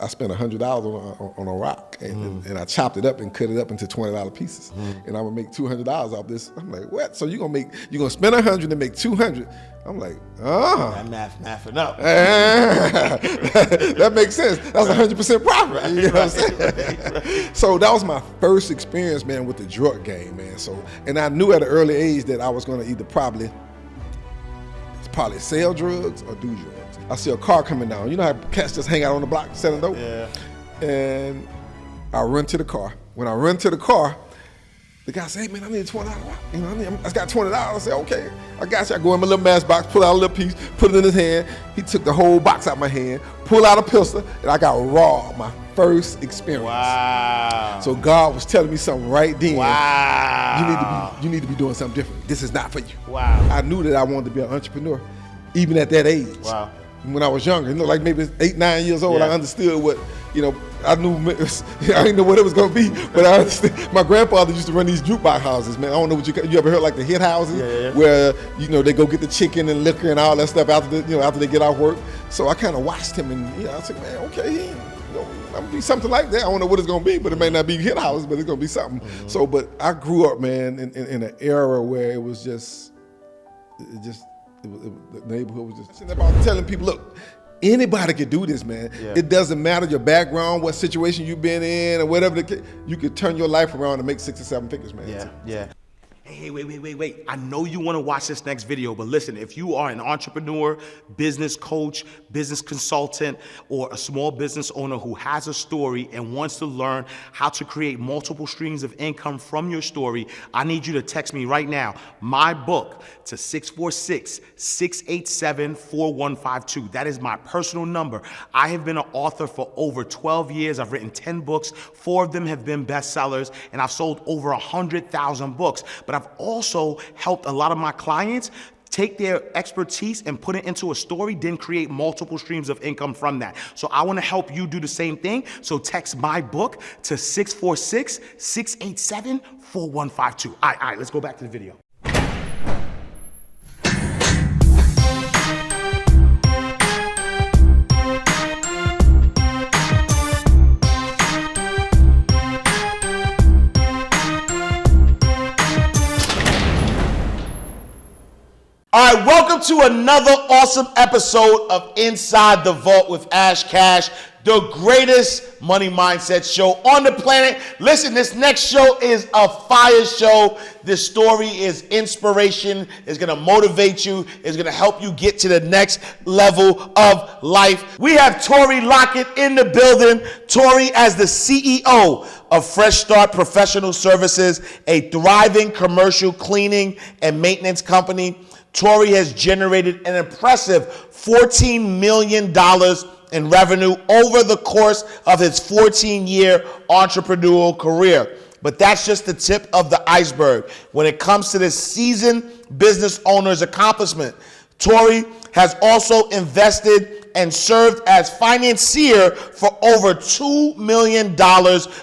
I spent $100 on a rock, and I chopped it up and cut it up into $20 pieces, and I would make $200 off this. I'm like, what? So you're gonna spend $100 and make $200? I'm like, That mathing up. That makes sense. That's 100% profit. You know what I'm saying? So that was my first experience, man, with the drug game, man. So, and I knew at an early age that I was gonna either probably sell drugs or do drugs. I see a car coming down. You know how cats just hang out on the block selling dope? Yeah. And I run to the car. When I run to the car, the guy said, hey man, I need $20. You know, I got $20. I said, okay, I got you. I go in my little matchbox, pull out a little piece, put it in his hand. He took the whole box out of my hand, pull out a pistol, and I got robbed. My first experience. Wow. So God was telling me something right then. Wow. You need to be doing something different. This is not for you. Wow. I knew that I wanted to be an entrepreneur, even at that age. Wow. When I was younger, like maybe 8, 9 years old, I understood what, I knew, I didn't know what it was going to be, but I understood. My grandfather used to run these jukebox houses, man. I don't know what you ever heard, like the hit houses, where, they go get the chicken and liquor and all that stuff after they get off work. So I kind of watched him, and I said, man, okay, I'm gonna be something like that. I don't know what it's gonna be, but it may not be hit houses, but it's gonna be something. Mm-hmm. So, but I grew up, man, in an era where it was just, the neighborhood was just about telling people, look, anybody could do this, man. Yeah. It doesn't matter your background, what situation you've been in, or whatever. You could turn your life around and make 6 or 7 figures, man. Yeah. Hey, wait. I know you want to watch this next video, but listen, if you are an entrepreneur, business coach, business consultant, or a small business owner who has a story and wants to learn how to create multiple streams of income from your story, I need you to text me right now, my book, to 646-687-4152. That is my personal number. I have been an author for over 12 years. I've written 10 books. 4 of them have been bestsellers, and I've sold over 100,000 books. But I've also helped a lot of my clients take their expertise and put it into a story, then create multiple streams of income from that. So I want to help you do the same thing. So text my book to 646-687-4152. All right, let's go back to the video. All right, welcome to another awesome episode of Inside the Vault with Ash Cash, the greatest money mindset show on the planet. Listen, this next show is a fire show. This story is inspiration, is gonna motivate you, is gonna help you get to the next level of life. We have Tory Lockett in the building. Tory, as the CEO of Fresh Start Professional Services, a thriving commercial cleaning and maintenance company. Tory has generated an impressive $14 million in revenue over the course of his 14-year entrepreneurial career. But that's just the tip of the iceberg when it comes to this seasoned business owner's accomplishment. Tory has also invested and served as financier for over $2 million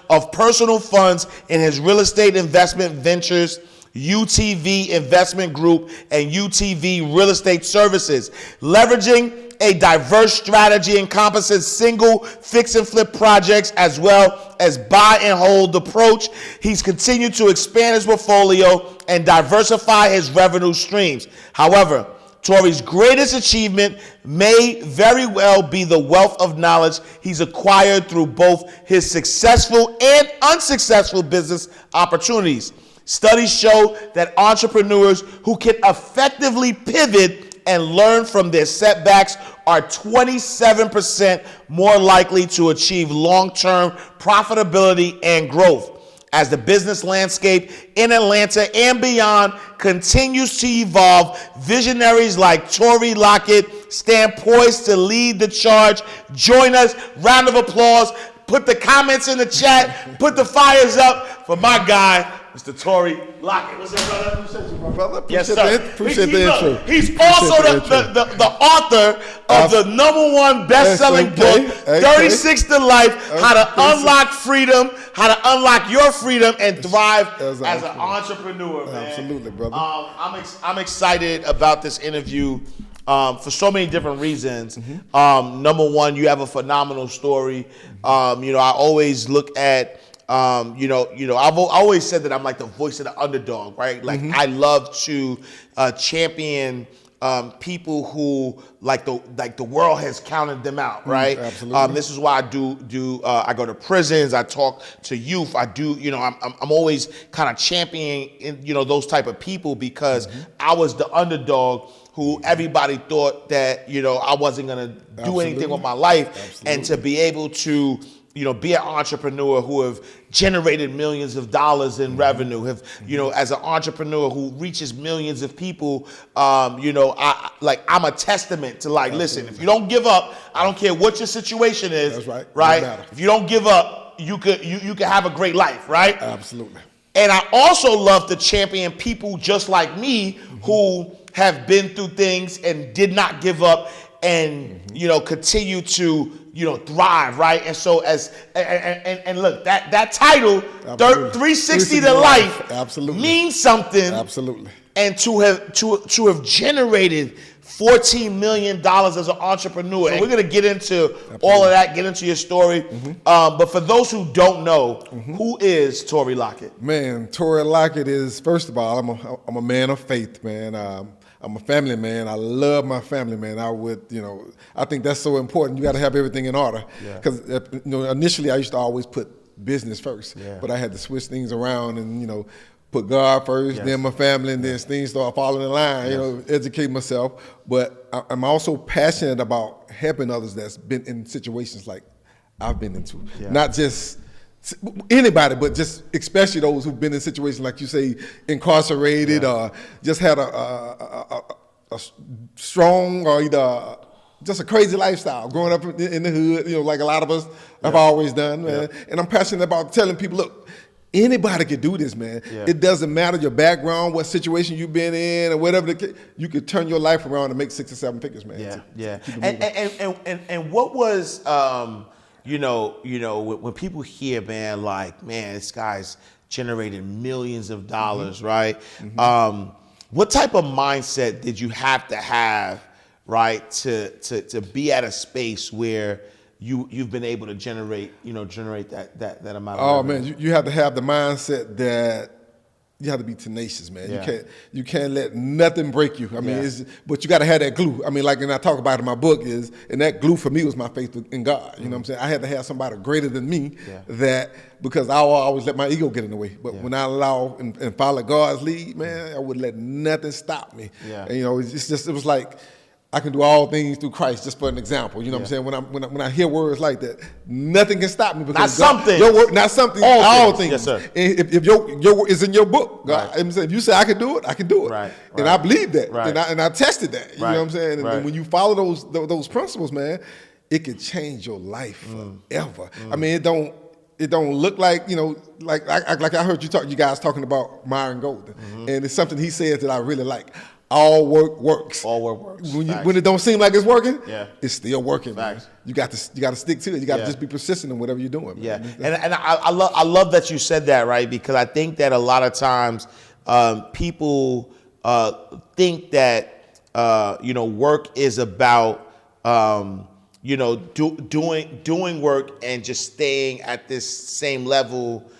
of personal funds in his real estate investment ventures, UTV Investment Group, and UTV Real Estate Services. Leveraging a diverse strategy encompasses single, fix and flip projects as well as buy and hold approach. He's continued to expand his portfolio and diversify his revenue streams. However, Tory's greatest achievement may very well be the wealth of knowledge he's acquired through both his successful and unsuccessful business opportunities. Studies show that entrepreneurs who can effectively pivot and learn from their setbacks are 27% more likely to achieve long-term profitability and growth. As the business landscape in Atlanta and beyond continues to evolve, visionaries like Tory Lockett stand poised to lead the charge. Join us. Round of applause. Put the comments in the chat. Put the fires up for my guy, Mr. Tory Lockett. What's up, brother? Appreciate you, my brother. Yes, sir. Appreciate the intro. He's also the author of the #1 best-selling book, 36 to Life, How to Unlock Freedom, How to Unlock Your Freedom and Thrive as an Entrepreneur, man. Absolutely, brother. I'm excited about this interview. for so many different reasons. Number one, you have a phenomenal story. I always look at, I've always said that I'm like the voice of the underdog, right? Like I love to champion people who like the world has counted them out, right? Absolutely. This is why I I go to prisons, I talk to youth, I do, I'm always kind of championing, those type of people because I was the underdog who everybody thought that, I wasn't going to do anything with my life. And to be able to, be an entrepreneur who have generated millions of dollars in revenue, as an entrepreneur who reaches millions of people, I'm a testament to listen, if you don't give up, I don't care what your situation is, that's right? If you don't give up, you could have a great life, right? Absolutely. And I also love to champion people just like me who have been through things and did not give up and, continue to, thrive, right? And so and look, that title, 360 to Life, absolutely, means something. Absolutely. And to have generated $14 million as an entrepreneur. And we're going to get into all of that, get into your story. But for those who don't know, who is Tory Lockett? Man, Tory Lockett is, first of all, I'm a man of faith, man. I'm a family man. I love my family, man. I think that's so important. You got to have everything in order. Because, initially I used to always put business first. But I had to switch things around and, put God first, then my family, and then things start falling in line, educate myself. But I'm also passionate about helping others that's been in situations like I've been into. Not just anybody, but just especially those who've been in situations like you say, incarcerated, or just had a strong or either just a crazy lifestyle growing up in the hood, like a lot of us have always done, man. And I'm passionate about telling people, look, anybody can do this, man. It doesn't matter your background, what situation you've been in, or whatever. You could turn your life around and make 6 or 7 figures, man. And what was when people hear, man, this guy's generated millions of dollars, right? What type of mindset did you have to have, right, to be at a space where you've been able to generate that amount of revenue? Man, you have to have the mindset that you have to be tenacious, man. You can't let nothing break you. But you got to have that glue. And I talk about it in my book and that glue for me was my faith in God. You know what I'm saying? I had to have somebody greater than me because I always let my ego get in the way. But when I allow and follow God's lead, man, I would let nothing stop me. And, it was like, I can do all things through Christ, just for an example. You know what I'm saying? When I hear words like that, nothing can stop me. Because your word, not something, all things. Yes, sir. And if your word is in your book, God, if you say I can do it, I can do it. And I believe that. And I tested that. You know what I'm saying? And when you follow those principles, man, it can change your life forever. It don't look like, like I heard you guys talking about Myron Golden. And it's something he says that I really like. All work works. All work works. When it don't seem like it's working, it's still working. Facts. Man. You got to stick to it. You got to just be persistent in whatever you're doing. Man. And I love that you said that, right? Because I think that a lot of times people think that work is about doing work and just staying at this same level,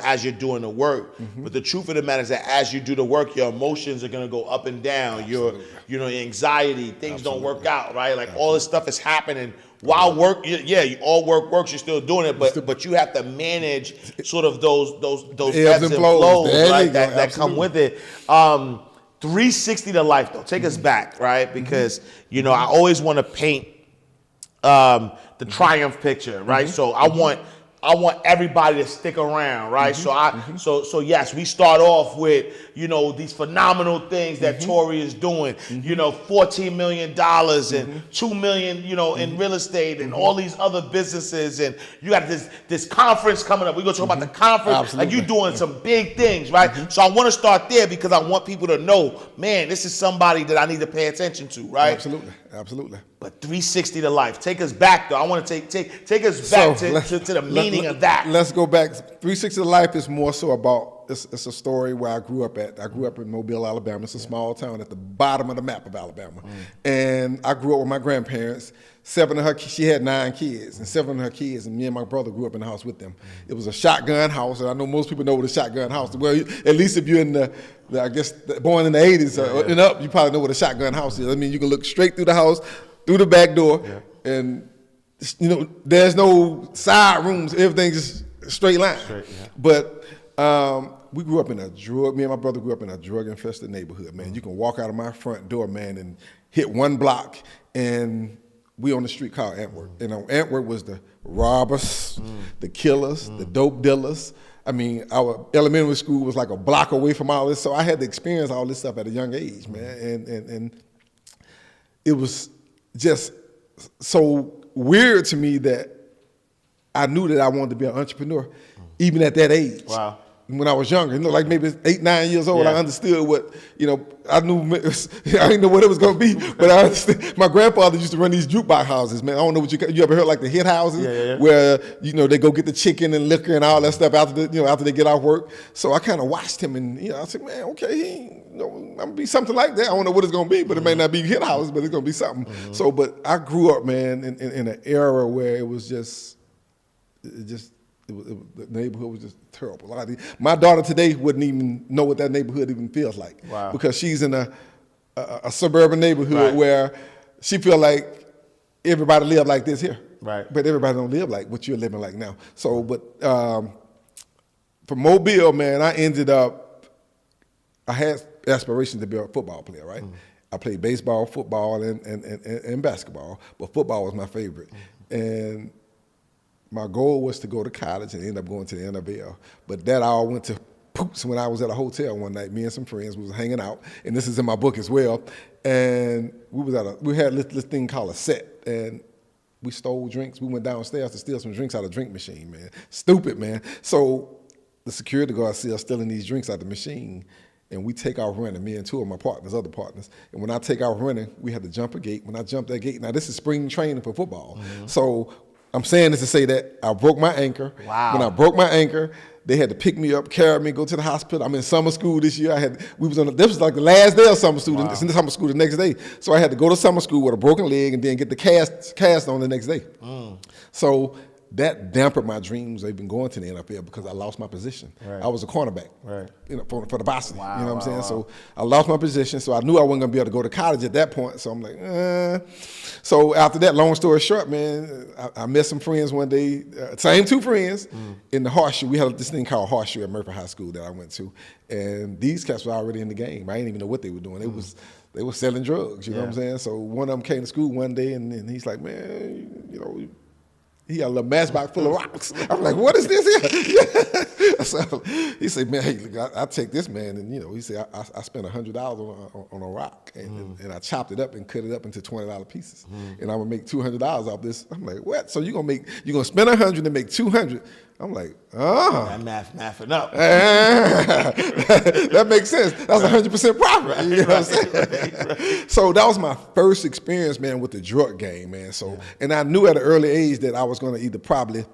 as you're doing the work. But the truth of the matter is that as you do the work, your emotions are going to go up and down. Your anxiety, things don't work out, right? Like all this stuff is happening while work. All work works. You're still doing it, but you have to manage sort of those ebbs and flows, right? That come with it. 360 to Life, though. Take us back, right? Because I always want to paint the triumph picture, right? So I want everybody to stick around, right? So yes, we start off with, these phenomenal things that Tory is doing, $14 million and $2 million, in real estate and all these other businesses. And you got this conference coming up. We're going to talk about the conference. Absolutely. Like you're doing some big things, right? So I want to start there because I want people to know, man, this is somebody that I need to pay attention to, right? Absolutely. But 360 to Life. Take us back, though. I want to take us back to the meaning of that. Let's go back. 360 to Life is more so about it's a story where I grew up at. I grew up in Mobile, Alabama. It's a small town at the bottom of the map of Alabama. And I grew up with my grandparents. She had 9 kids, and 7 of her kids, and me and my brother grew up in the house with them. It was a shotgun house, and I know most people know what a shotgun house is. Well, at least if you're in I guess, born in the 80s and up, you probably know what a shotgun house is. I mean, you can look straight through the house, through the back door, and, there's no side rooms. Everything's just straight line. But we grew up in me and my brother grew up in a drug-infested neighborhood, man. You can walk out of my front door, man, and hit one block, and we on the street called Antwerp. Antwerp was the robbers, the killers, the dope dealers. I mean, our elementary school was like a block away from all this, so I had to experience all this stuff at a young age, man. And it was just so weird to me that I knew that I wanted to be an entrepreneur, even at that age. Wow. When I was younger, like maybe 8, 9 years old, I understood what, I knew, I didn't know what it was going to be, but I understood. My grandfather used to run these jukebox houses, man. I don't know what you ever heard like the hit houses, where, they go get the chicken and liquor and all that stuff after they get off work. So I kind of watched him and, I said, man, okay, I'm going to be something like that. I don't know what it's going to be, but it may not be hit houses, but it's going to be something. So, but I grew up, man, in an era where it was just, the neighborhood was just terrible. My daughter today wouldn't even know what that neighborhood even feels like. Wow. Because she's in a suburban neighborhood where she feel like everybody live like this here. Right. But everybody don't live like what you're living like now. So, but from Mobile, man, I had aspirations to be a football player, right? I played baseball, football, and basketball, but football was my favorite. And my goal was to go to college and end up going to the NFL. But that all went to poops when I was at a hotel one night. Me and some friends was hanging out, and this is in my book as well. And we had this thing called a set, and we stole drinks. We went downstairs to steal some drinks out of the drink machine, man. Stupid, man. So the security guard see us stealing these drinks out of the machine, and we take off running, me and 2 of my other partners. And when I take off running, we had to jump a gate. When I jumped that gate, now this is spring training for football. So I'm saying this to say that I broke my anchor. Wow. When I broke my anchor, they had to pick me up, carry me, go to the hospital. I'm in summer school this year. This was like the last day of summer school. Wow. Summer school the next day. So I had to go to summer school with a broken leg and then get the cast on the next day. So that dampened my dreams of even going to the NFL because I lost my position. I was a cornerback, for the Boston. Wow, you know what I'm saying? So I lost my position, so I knew I wasn't going to be able to go to college at that point. So I'm like, So after that, long story short, man, I met some friends one day, same 2 friends, in the Horseshoe. We had this thing called Horseshoe at Murphy High School that I went to, and these cats were already in the game. I didn't even know what they were doing. They were selling drugs, you know what I'm saying? So one of them came to school one day, and he's like, man, he got a little matchbox full of rocks. I'm like, what is this here? So he said, man, hey, look, I take this, man. And, he said, I spent $100 on a rock. And I chopped it up and cut it up into $20 pieces. And I'm going to make $200 off this. I'm like, what? So you're going to spend $100 and make $200. I'm like, That mathing up. That makes sense. That's 100% profit. You know what I'm saying? Right. So that was my first experience, man, with the drug game, man. So, and I knew at an early age that I was going to either probably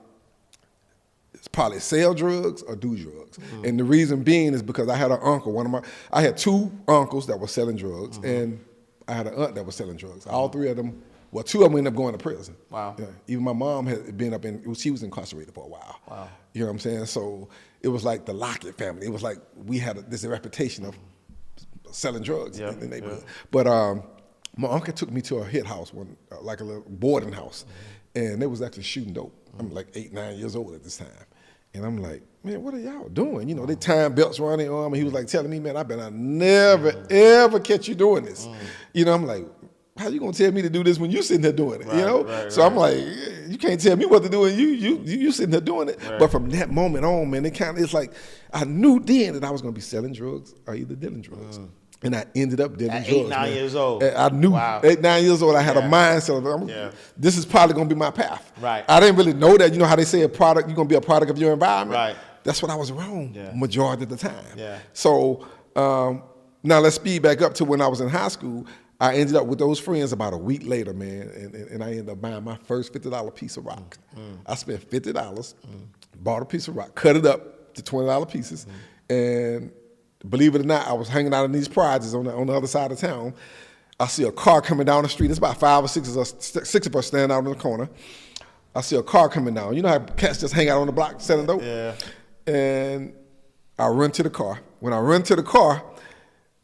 sell drugs or do drugs. And the reason being is because I had an uncle. I had 2 uncles that were selling drugs, and I had an aunt that was selling drugs. All 3 of them. Well, 2 of them ended up going to prison. Wow. Yeah. Even my mom had been she was incarcerated for a while. Wow. You know what I'm saying? So it was like the Lockett family. It was like we had this reputation of selling drugs in the neighborhood. But my uncle took me to a hit house, like a little boarding house, and they was actually shooting dope. I'm like 8, 9 years old at this time. And I'm like, man, what are y'all doing? They tying belts around their arm, and he was like telling me, man, I better never, ever catch you doing this. I'm like, how you gonna tell me to do this when you sitting there doing it? So I'm like, you can't tell me what to do, and you sitting there doing it. But from that moment on, man, it's like I knew then that I was gonna be selling drugs or either dealing drugs. And I ended up dealing drugs. 8, 9 years old. I knew 8, 9 years old. I had a mindset of this is probably gonna be my path. Right. I didn't really know that. You know how they say you're gonna be a product of your environment. Right. That's what I was around majority of the time. Yeah. So now let's speed back up to when I was in high school. I ended up with those friends about a week later, man, and I ended up buying my first $50 piece of rock. I spent $50, bought a piece of rock, cut it up to $20 pieces, And believe it or not, I was hanging out in these projects on the other side of town. I see a car coming down the street. It's about 5 or 6 of us standing out in the corner. I see a car coming down. You know how cats just hang out on the block selling dope? Yeah. And I run to the car. When I run to the car,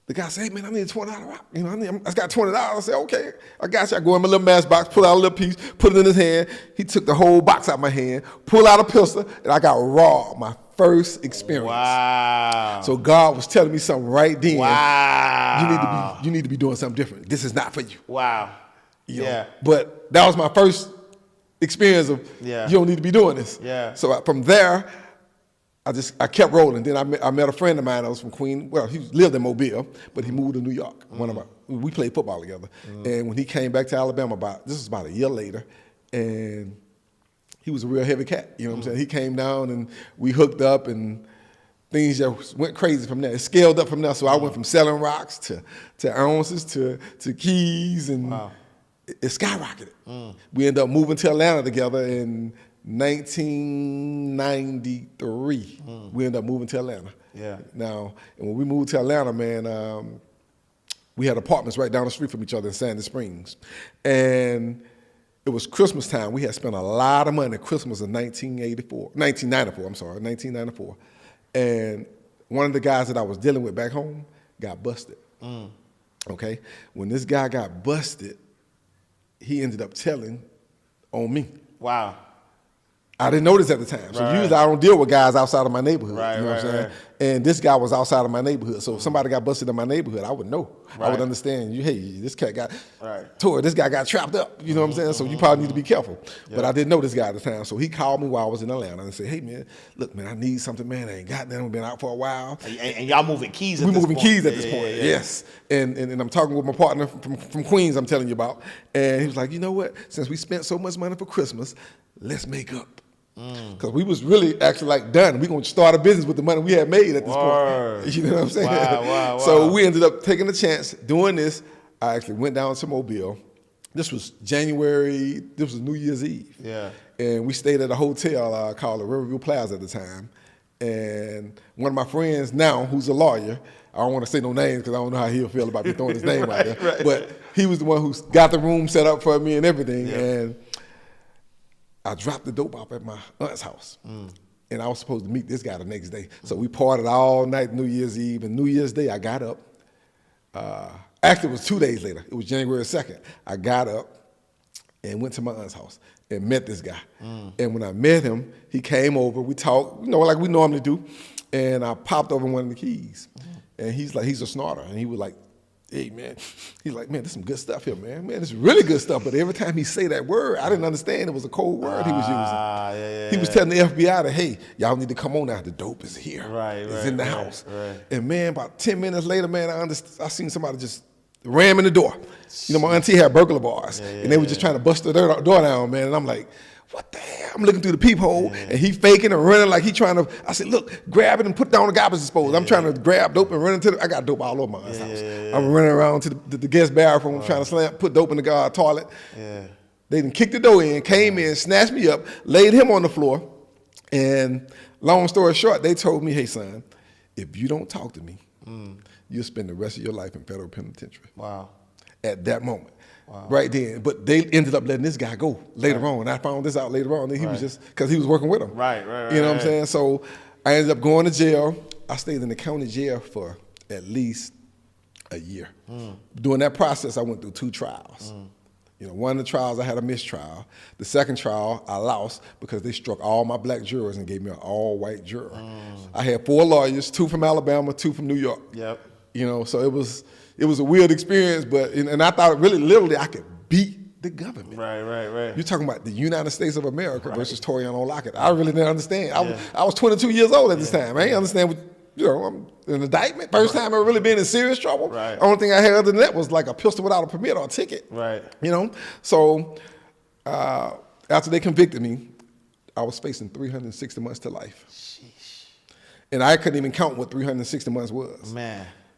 the guy said, hey, man, I need $20. You know, I got $20. I said, okay, I got you. I go in my little mask box, pull out a little piece, put it in his hand. He took the whole box out of my hand, pulled out a pistol, and I got robbed. My first experience. Wow. So God was telling me something right then. Wow. You need to be doing something different. This is not for you. Wow. You know? But that was my first experience of you don't need to be doing this. Yeah. So from there, I kept rolling. Then I met a friend of mine that was from Queen. Well, he lived in Mobile, but he moved to New York. We played football together. And when he came back to Alabama, this was about a year later, and he was a real heavy cat. You know what I'm saying? He came down and we hooked up, and things just went crazy from there. It scaled up from there. So I went from selling rocks to ounces to keys, and it skyrocketed. We ended up moving to Atlanta together in 1993. We ended up moving to Atlanta. Yeah. Now, and when we moved to Atlanta, man, we had apartments right down the street from each other in Sandy Springs. And it was Christmas time. We had spent a lot of money. Christmas of 1994. And one of the guys that I was dealing with back home got busted. Okay? When this guy got busted, he ended up telling on me. Wow. I didn't know this at the time. So usually I don't deal with guys outside of my neighborhood. You know what I'm saying? And this guy was outside of my neighborhood. So if somebody got busted in my neighborhood, I would know. I would understand. Hey, this cat got tore. This guy got trapped up. You know what I'm saying? So you probably need to be careful. But I didn't know this guy at the time. So he called me while I was in Atlanta and said, hey, man, look, man, I need something, man. I ain't got nothing. We've been out for a while. And y'all moving keys at this point. We're moving keys at this point, yes. And I'm talking with my partner from Queens I'm telling you about. And he was like, you know what? Since we spent so much money for Christmas, let's make up. Because we was really actually like done. We gonna start a business with the money we had made at this point. You know what I'm saying? Wow. So we ended up taking a chance doing this. I actually went down to Mobile. This was January. This was New Year's Eve. Yeah. And we stayed at a hotel called the Riverview Plaza at the time. And one of my friends now, who's a lawyer, I don't want to say no names because I don't know how he'll feel about me throwing his name out there. But he was the one who got the room set up for me and everything. And I dropped the dope off at my aunt's house. And I was supposed to meet this guy the next day. So we partied all night New Year's Eve. And New Year's Day, I got up. Actually, it was 2 days later. It was January 2nd. I got up and went to my aunt's house and met this guy. And when I met him, he came over. We talked, like we normally do. And I popped over one of the keys. And he's a snorter. And he was like, hey, man. He's like, man, this is some good stuff here, man. Man, this is really good stuff. But every time he say that word, I didn't understand it was a cold word he was using. He was telling the FBI that, hey, y'all need to come on now. The dope is here. It's in the house. And, man, about 10 minutes later, man, I seen somebody just ram in the door. My auntie had burglar bars. And they were just trying to bust the door down, man. And I'm like, what the hell? I'm looking through the peephole, and he faking and running like he trying to. I said, look, grab it and put it down the garbage disposal. I'm trying to grab dope and run into I got dope all over my house. I'm running around to the guest bathroom trying to put dope in the toilet. They done kicked the door in, came in, snatched me up, laid him on the floor, and long story short, they told me, hey, son, if you don't talk to me, you'll spend the rest of your life in federal penitentiary. Wow. At that moment. Right then, but they ended up letting this guy go later on. I found this out later on. And he was just because he was working with him. You know what I'm saying? So I ended up going to jail. I stayed in the county jail for at least a year. During that process, I went through 2 trials. One of the trials I had a mistrial. The second trial I lost because they struck all my black jurors and gave me an all-white juror. I had 4 lawyers, 2 from Alabama, 2 from New York. So it was a weird experience, and I thought really literally I could beat the government. You're talking about the United States of America versus Tory Lockett. I really didn't understand. I was 22 years old at this time. I didn't understand what, I'm an indictment. First time I really been in serious trouble. Only thing I had other than that was like a pistol without a permit or a ticket. So after they convicted me, I was facing 360 months to life. And I couldn't even count what 360 months was.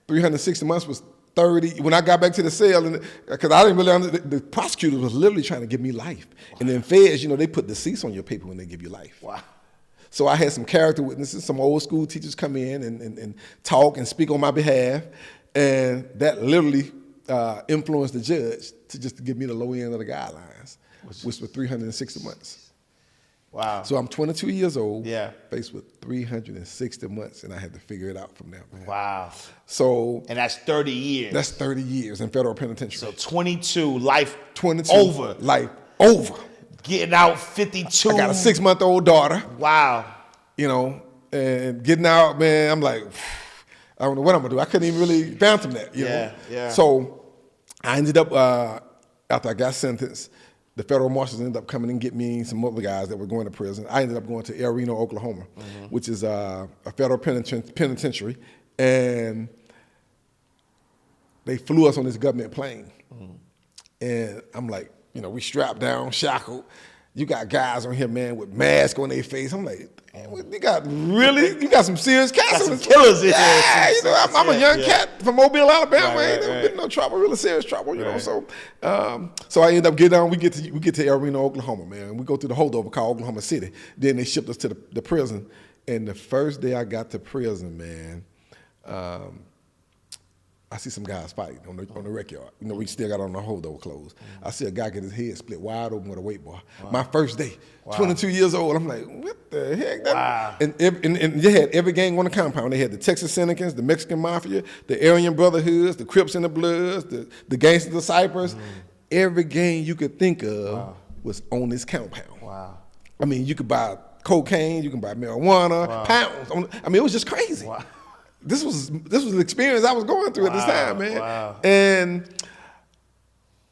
360 months was 30. When I got back to the cell, because I didn't really understand, the prosecutor was literally trying to give me life. And then feds, they put deceased on your paper when they give you life. So I had some character witnesses, some old school teachers come in and talk and speak on my behalf, and that literally influenced the judge to give me the low end of the guidelines, which was 360 months. Wow. So I'm 22 years old, Yeah. faced with 360 months, and I had to figure it out from there, man. Wow. So And that's 30 years. that's 30 years in federal penitentiary. So 22, life 22, over. life over. Getting out 52. I got a 6-month-old daughter, Wow. you know, and getting out, man, I'm like, I don't know what I'm gonna do. I couldn't even really fathom that, you know. Yeah. So I ended up, after I got sentenced, the federal marshals ended up coming and get me and some other guys that were going to prison. I ended up going to El Reno, Oklahoma, which is a federal penitentiary, and they flew us on this government plane. And I'm like, you know, we strapped down, shackled. You got guys on here, man, with masks on their face. I'm like, damn, you got some serious cats. Got some killers in here. Yeah, you know, I'm a young cat from Mobile, Alabama. Right, I ain't never right. been in no trouble, really serious trouble, you know. So I end up getting down. We get to El Reno, Oklahoma, man. We go through the holdover called Oklahoma City. Then they shipped us to the prison. And the first day I got to prison, man, I see some guys fighting on the rec yard. You know, we still got on the holdover clothes. I see a guy get his head split wide open with a weight bar. My first day, 22 years old. I'm like, what the heck? Wow. And they had every gang on the compound. They had the Texas Syndicants, the Mexican Mafia, the Aryan Brotherhoods, the Crips and the Bloods, the Gangsters of Cypress. Every gang you could think of was on this compound. Wow. I mean, you could buy cocaine, you can buy marijuana, pounds. I mean, it was just crazy. Wow. This was the experience I was going through at this time, man. Wow. And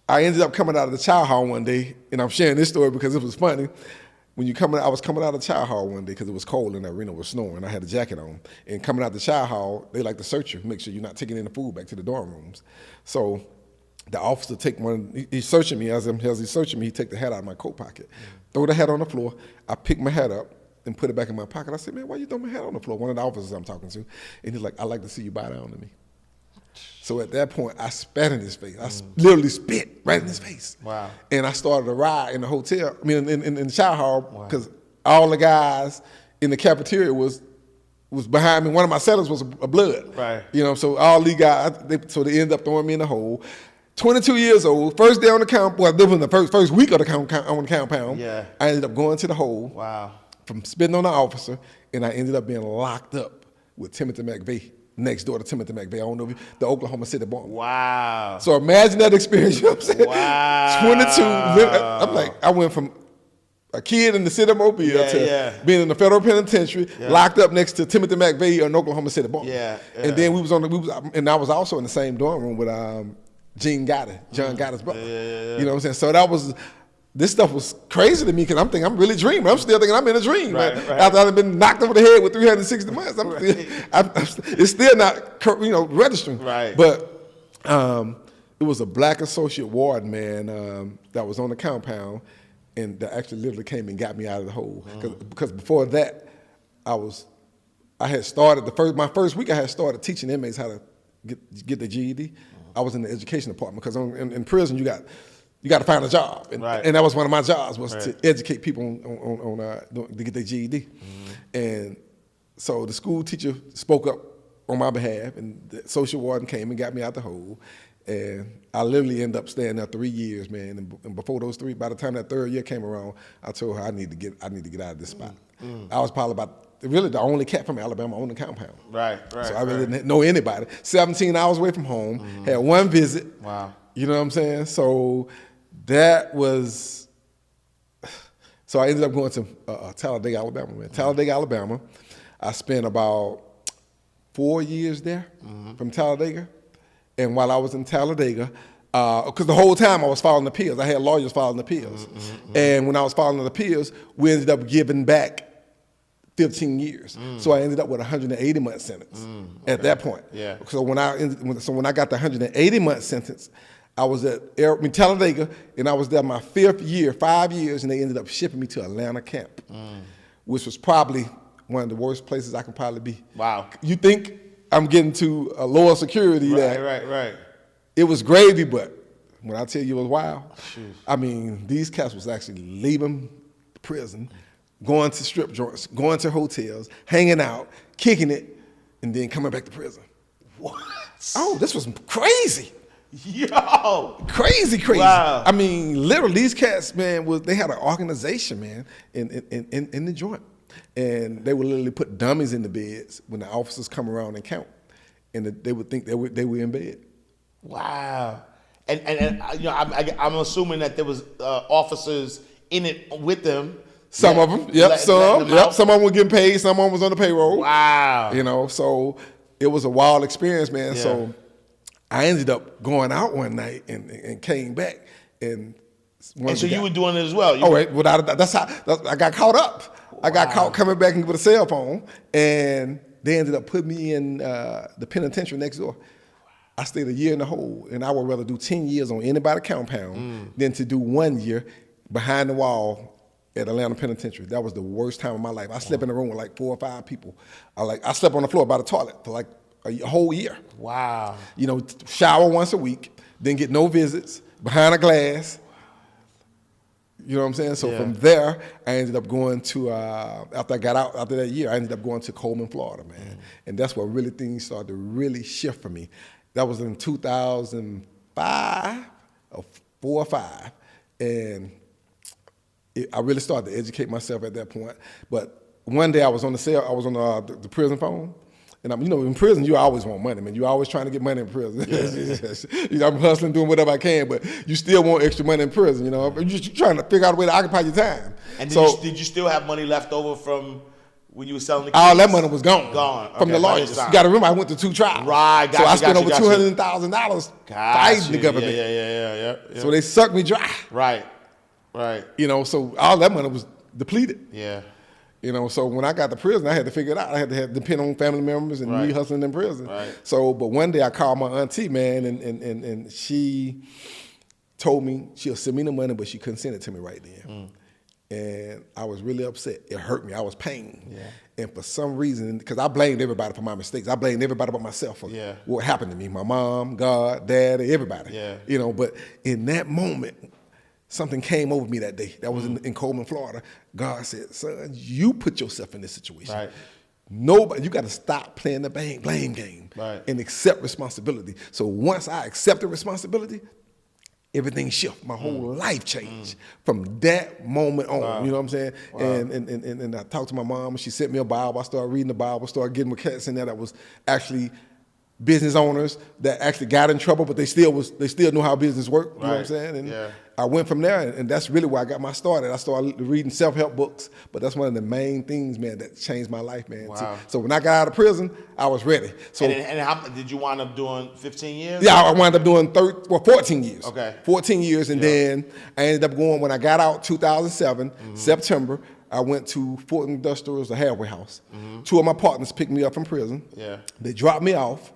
I ended up coming out of the chow hall one day, and I'm sharing this story because it was funny. I was coming out of the chow hall one day because it was cold and the arena was snowing. I had a jacket on, and coming out the chow hall, they like to search you, make sure you're not taking any food back to the dorm rooms. So the officer he's searching me. As he's searching me, he take the hat out of my coat pocket, throw the hat on the floor. I pick my hat up and put it back in my pocket. I said, man, why you throw my hat on the floor? One of the officers I'm talking to. And he's like, I'd like to see you bow down to me. So at that point, I spat in his face. I literally spit right in his face. Wow. And I started a riot in the hotel, in the chow hall, because all the guys in the cafeteria was behind me. One of my sellers was a blood. Right. You know, so all these guys, they ended up throwing me in the hole. 22 years old, first day on the compound, well, living the first week of the compound. Yeah. I ended up going to the hole. Wow. From spitting on the officer, and I ended up being locked up with Timothy McVeigh, next door to Timothy McVeigh. I don't know if the Oklahoma City bomb. Wow. So imagine that experience, you know what I'm saying? Wow. 22, I'm like, I went from a kid in the city of Mobile to being in the federal penitentiary, locked up next to Timothy McVeigh in Oklahoma City bomb. And then and I was also in the same dorm room with John Gotti's brother. You know what I'm saying? So this stuff was crazy to me because I'm thinking I'm really dreaming. I'm still thinking I'm in a dream. Right. After I've been knocked over the head with 360 months, it's still not registering. Right. But it was a black associate warden, man, that was on the compound, and that actually literally came and got me out of the hole. Because before that, I had started my first week. I had started teaching inmates how to get their GED. I was in the education department because in prison you got to find a job, and that was one of my jobs was to educate people on to get their GED. And so the school teacher spoke up on my behalf, and the social warden came and got me out the hole. And I literally ended up staying there 3 years, man. And before those by the time that third year came around, I told her I need to get out of this spot. I was probably really the only cat from Alabama on the compound. Right. So I really didn't know anybody. 17 hours away from home, had one visit. Wow. You know what I'm saying? So that was, so I ended up going to Talladega, Alabama, man. Talladega, Alabama. I spent about 4 years there from Talladega. And while I was in Talladega, because the whole time I was filing appeals, I had lawyers filing appeals. And when I was filing the appeals, we ended up giving back 15 years. So I ended up with a 180-month sentence at that point. Yeah. So when I got the 180-month sentence, I was at Talladega, and I was there my 5th year, 5 years, and they ended up shipping me to Atlanta camp, which was probably one of the worst places I could probably be. Wow. You think I'm getting to a lower security. Right. It was gravy, but when I tell you it was wild, I mean, these cats was actually leaving prison, going to strip joints, going to hotels, hanging out, kicking it, and then coming back to prison. What? Oh, this was crazy. Yo. Crazy. Wow. I mean, literally, these cats, man, they had an organization, man, in the joint. And they would literally put dummies in the beds when the officers come around and count. And they would think they were in bed. Wow. And you know, I'm assuming that there was officers in it with them. Some of them, some of them were getting paid, some of them was on the payroll. Wow. You know, so it was a wild experience, man. Yeah. So I ended up going out one night and came back. And so you were doing it as well? That's how I got caught up. Wow. I got caught coming back with a cell phone, and they ended up putting me in the penitentiary next door. I stayed a year in the hole, and I would rather do 10 years on anybody's compound than to do 1 year behind the wall at Atlanta Penitentiary. That was the worst time of my life. I slept in a room with like 4 or 5 people. I slept on the floor by the toilet for like a whole year. Wow. You know, shower once a week, didn't get no visits, behind a glass. You know what I'm saying? So from there, I ended up going to, after I got out, after that year, I ended up going to Coleman, Florida, man. And that's where really things started to really shift for me. That was in 2005, or 4 or 5. And I really started to educate myself at that point. But one day I was on the prison phone. And you know, in prison, you always want money, man. You always trying to get money in prison. Yeah. You know, I'm hustling, doing whatever I can, but you still want extra money in prison, you know. You're just trying to figure out a way to occupy your time. And did you still have money left over from when you were selling the keys? All that money was gone. From the lawyers. You got to remember, I went to 2 trials. Right, so I spent over $200,000 fighting the government. Yeah. So they sucked me dry. Right. You know, so all that money was depleted. Yeah. You know, so when I got to prison, I had to figure it out. I had to depend on family members and me hustling in prison. Right. So, but one day I called my auntie, man, and she told me she'll send me the money, but she couldn't send it to me right then. And I was really upset. It hurt me. I was pained. Yeah. And for some reason, because I blamed everybody for my mistakes. I blamed everybody but myself for what happened to me. My mom, God, dad, everybody. Yeah. You know, but in that moment, something came over me that day. That was in Coleman, Florida. God said, son, you put yourself in this situation. Right. Nobody, you got to stop playing the blame game and accept responsibility. So once I accepted responsibility, everything shifted. My whole life changed from that moment on. Wow. You know what I'm saying? Wow. And I talked to my mom, and she sent me a Bible. I started reading the Bible, started getting with cats in there that was actually business owners that actually got in trouble, but they still knew how business worked. You know what I'm saying? And I went from there, and that's really where I got my start. I started reading self-help books, but that's one of the main things, man, that changed my life, man. Wow. So when I got out of prison, I was ready. So and how did you wind up doing 15 years? Yeah, I wound up doing 14 years. Okay. 14 years, and then I ended up going, when I got out 2007, September, I went to Fort Industrial, a halfway house. 2 of my partners picked me up from prison. Yeah. They dropped me off.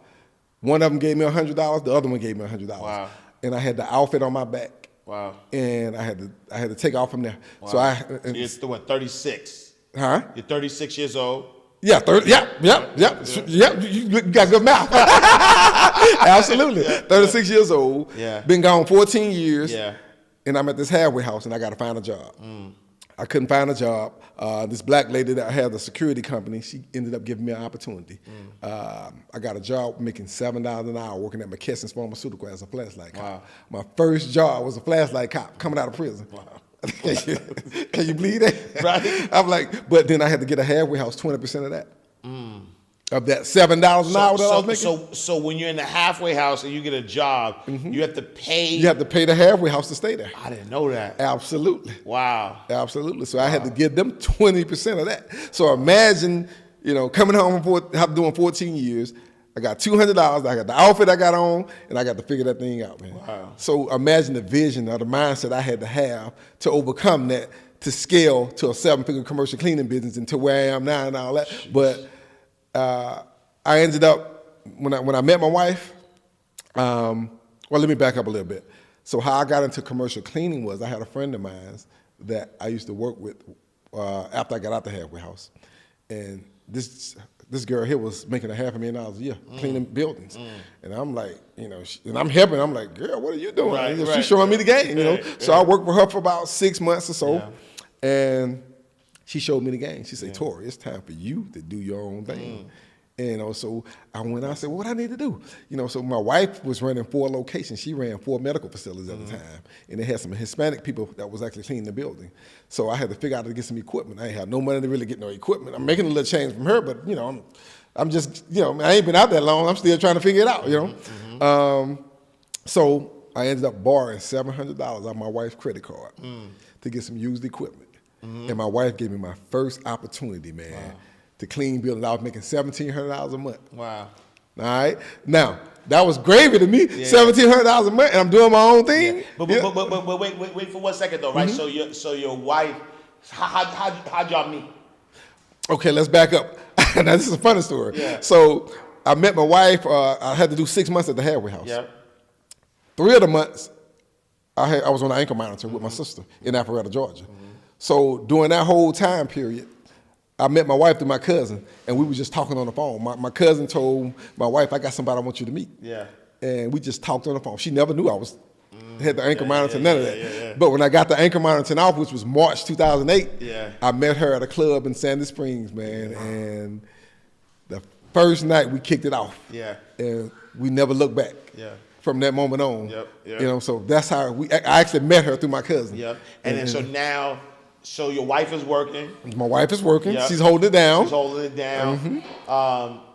One of them gave me $100, the other one gave me $100. Wow. And I had the outfit on my back. Wow. And I had to take off from there. Wow. So you're still at 36. Huh? You're 36 years old. Yeah, 30. Yep. You got good math. Absolutely. 36 years old. Yeah. Been gone 14 years. Yeah. And I'm at this halfway house, and I got to find a job. I couldn't find a job. This black lady that had the security company, she ended up giving me an opportunity. I got a job making $7 an hour working at McKesson's Pharmaceutical as a flashlight cop. Wow. My first job was a flashlight cop coming out of prison. Wow. Can you believe that? Right. I'm like, but then I had to get a halfway house, 20% of that. Of that $7 an hour that I was making. So when you're in the halfway house and you get a job, you have to pay. You have to pay the halfway house to stay there. I didn't know that. Absolutely. Wow. Absolutely. So I had to give them 20% of that. So imagine, you know, coming home from doing 14 years. I got $200. I got the outfit I got on, and I got to figure that thing out, man. Wow. So imagine the vision or the mindset I had to have to overcome that, to scale to a 7-figure commercial cleaning business and to where I am now and all that. Jeez. But I ended up, when I met my wife, well, let me back up a little bit. So how I got into commercial cleaning was I had a friend of mine that I used to work with after I got out the halfway house. And this girl here was making $500,000 a year cleaning buildings. And I'm like, you know, and I'm helping. I'm like, girl, what are you doing? Right, She's showing me the game, you know. So I worked with her for about 6 months or so. Yeah. And She showed me the game. She said, Tory, it's time for you to do your own thing. And so I went out and said, well, what I need to do? So my wife was running 4 locations. She ran 4 medical facilities at the time. And they had some Hispanic people that was actually cleaning the building. So I had to figure out how to get some equipment. I ain't have no money to really get no equipment. I'm making a little change from her, but, I'm just, I ain't been out that long. I'm still trying to figure it out, So I ended up borrowing $700 out of my wife's credit card to get some used equipment. And my wife gave me my first opportunity, man, to clean buildings. I was making $1,700 a month. Wow. All right. Now, that was gravy to me, $1,700 a month, and I'm doing my own thing. But wait for 1 second though, right? So your wife, how'd y'all meet? Okay, let's back up. Now this is a funny story. Yeah. So I met my wife. I had to do 6 months at the halfway house. Yep. 3 of the months, I was on the ankle monitor with my sister in Alpharetta, Georgia. So during that whole time period, I met my wife through my cousin, and we were just talking on the phone. My cousin told my wife, I got somebody I want you to meet. Yeah. And we just talked on the phone. She never knew I had the ankle monitor, none of that. But when I got the ankle monitor off, which was March 2008, I met her at a club in Sandy Springs, man. And the first night we kicked it off. Yeah. And we never looked back. Yeah. From that moment on. Yep. So that's how I actually met her through my cousin. Yep. And then so now, so your wife is working. My wife is working. Yep. She's holding it down. She's holding it down.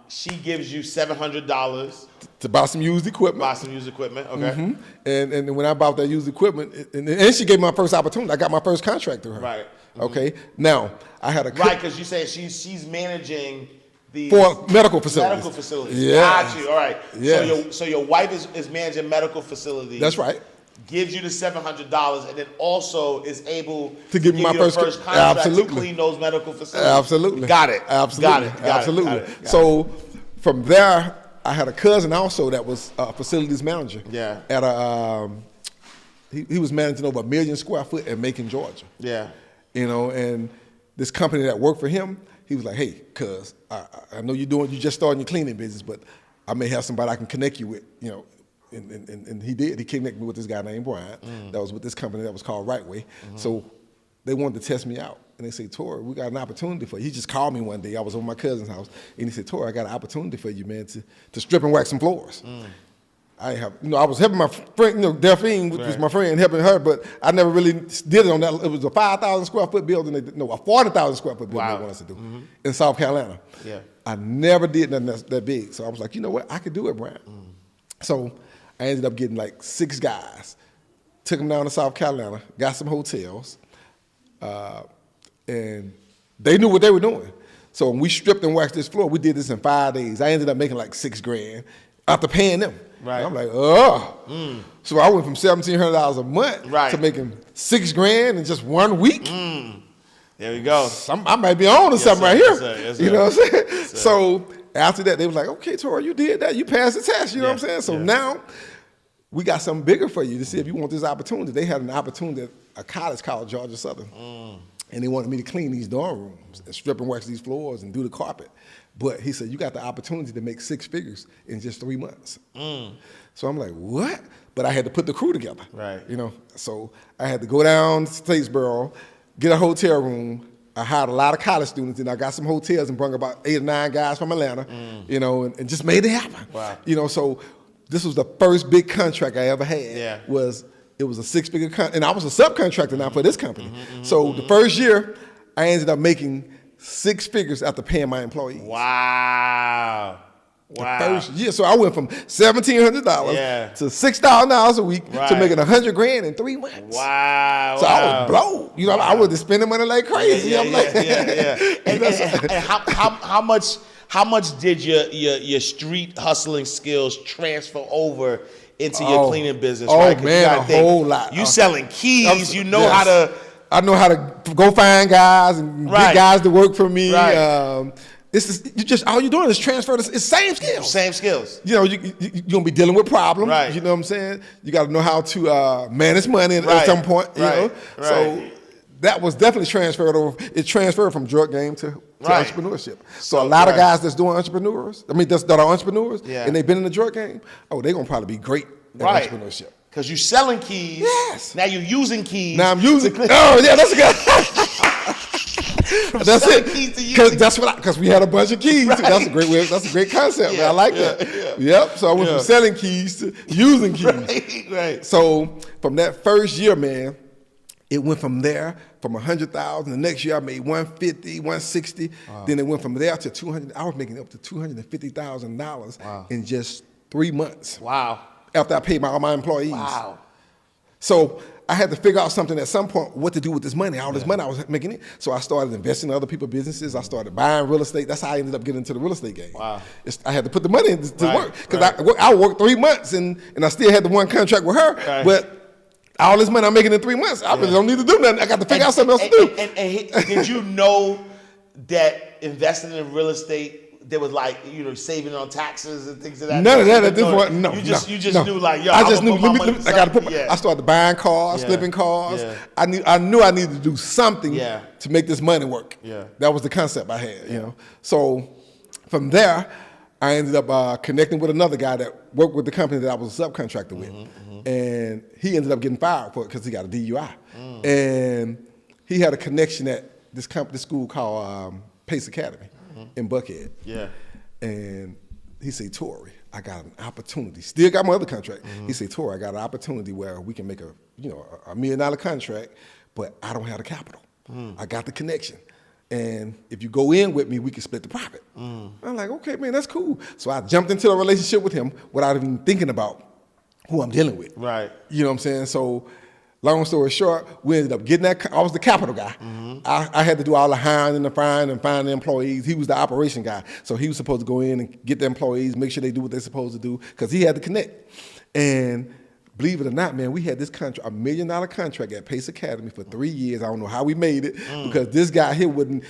She gives you $700 to buy some used equipment. Okay. And when I bought that used equipment, and she gave me my first opportunity. I got my first contract through her. Right. Okay. Now I had a right because you said she's managing the medical facilities. Yeah. Got you. All right. Yeah. So your wife is managing medical facilities. That's right. Gives you the $700 and then also is able to give me my first contract to clean those medical facilities. Absolutely. Got it. Absolutely. Absolutely. So from there, I had a cousin also that was a facilities manager. Yeah. At a he was managing over 1 million square foot in Macon, Georgia. Yeah. And this company that worked for him, he was like, hey, cuz, I know you just starting your cleaning business, but I may have somebody I can connect you with, And he did. He connected me with this guy named Brian that was with this company that was called Right Way. So they wanted to test me out. And they said, Tory, we got an opportunity for you. He just called me one day. I was over my cousin's house. And he said, Tory, I got an opportunity for you, man, to strip and wax some floors. I was helping my friend, Delphine, which was my friend, helping her, but I never really did it on that. It was a 5,000 square foot building, a 40,000 square foot building they wanted us to do in South Carolina. Yeah. I never did nothing that big. So I was like, you know what? I could do it, Brian. So I ended up getting like 6 guys, took them down to South Carolina, got some hotels, and they knew what they were doing. So when we stripped and waxed this floor, we did this in 5 days. I ended up making like $6 grand after paying them. Right. And I'm like, oh. So I went from $1,700 a month to making $6 grand in just 1 week. There we go. I might be on to something right here. Yes, sir. Yes, sir. You know what I'm saying? Yes, so after that, they was like, okay, Tory, you did that. You passed the test. You know what I'm saying? So now we got something bigger for you to see if you want this opportunity. They had an opportunity at a college called Georgia Southern. And they wanted me to clean these dorm rooms and strip and wax these floors and do the carpet. But he said, you got the opportunity to make 6 figures in just 3 months. So I'm like, what? But I had to put the crew together. Right. So I had to go down to Statesboro, get a hotel room. I hired a lot of college students, and I got some hotels and brought about 8 or 9 guys from Atlanta, and just made it happen. Wow. So this was the first big contract I ever had. Yeah. It was a 6-figure contract, and I was a subcontractor now for this company. So the first year, I ended up making 6 figures after paying my employees. Wow. The first year. So I went from $1,700 to $6,000 a week to making $100 grand in 3 months. Wow. So I was blown. I was spending money like crazy. And how much did your street hustling skills transfer over into your cleaning business? Oh, man, a whole lot. You selling keys. You know how to. I know how to go find guys and get guys to work for me. Right. All you're doing is transfer. It's same skills. Same skills. You're gonna be dealing with problems. Right. You know what I'm saying? You got to know how to manage money at some point. You know. Right. So that was definitely transferred over. It transferred from drug game to entrepreneurship. So a lot of guys that's doing entrepreneurs. That are entrepreneurs, and they've been in the drug game. Oh, they're gonna probably be great at entrepreneurship. Because you're selling keys. Yes. Now you're using keys. Now I'm using. Oh yeah, that's good. That's it. Because because we had a bunch of keys. Right. That's a great way. That's a great concept. Man. I like that. Yeah. Yep. So I went from selling keys to using keys. Right. So from that first year, man, it went from there from 100,000. The next year I made 150, 160. Wow. Then it went from there to 200. I was making up to $250,000 in just 3 months. Wow. After I paid all my employees. Wow. So I had to figure out something at some point, what to do with this money. All this money I was making it. So I started investing in other people's businesses. I started buying real estate. That's how I ended up getting into the real estate game. Wow. I had to put the money in to work. Because I worked 3 months and I still had the one contract with her. Right. But all this money I'm making in 3 months, I really don't need to do nothing. I got to figure out something else to do. And did you know that investing in real estate, there was like, saving on taxes and things of that? None of that at this point. No. You just knew like, I just knew. I got to put. I started buying cars, flipping cars. Yeah. I knew I needed to do something to make this money work. Yeah. That was the concept I had. So from there, I ended up connecting with another guy that worked with the company that I was a subcontractor with, and he ended up getting fired for it because he got a DUI, and he had a connection at this school called Pace Academy. In Buckhead. Yeah. And he said, Tory, I got an opportunity. Still got my other contract. He said, Tory, I got an opportunity where we can make a $1 million contract, but I don't have the capital. I got the connection. And if you go in with me, we can split the profit. I'm like, okay, man, that's cool. So I jumped into a relationship with him without even thinking about who I'm dealing with. Right. You know what I'm saying? So long story short, we ended up getting that. I was the capital guy. I had to do all the hiring and the firing and find the employees. He was the operation guy. So he was supposed to go in and get the employees, make sure they do what they're supposed to do, because he had to connect. And believe it or not, man, we had this contract, $1 million contract at Pace Academy for 3 years. I don't know how we made it, because this guy here wouldn't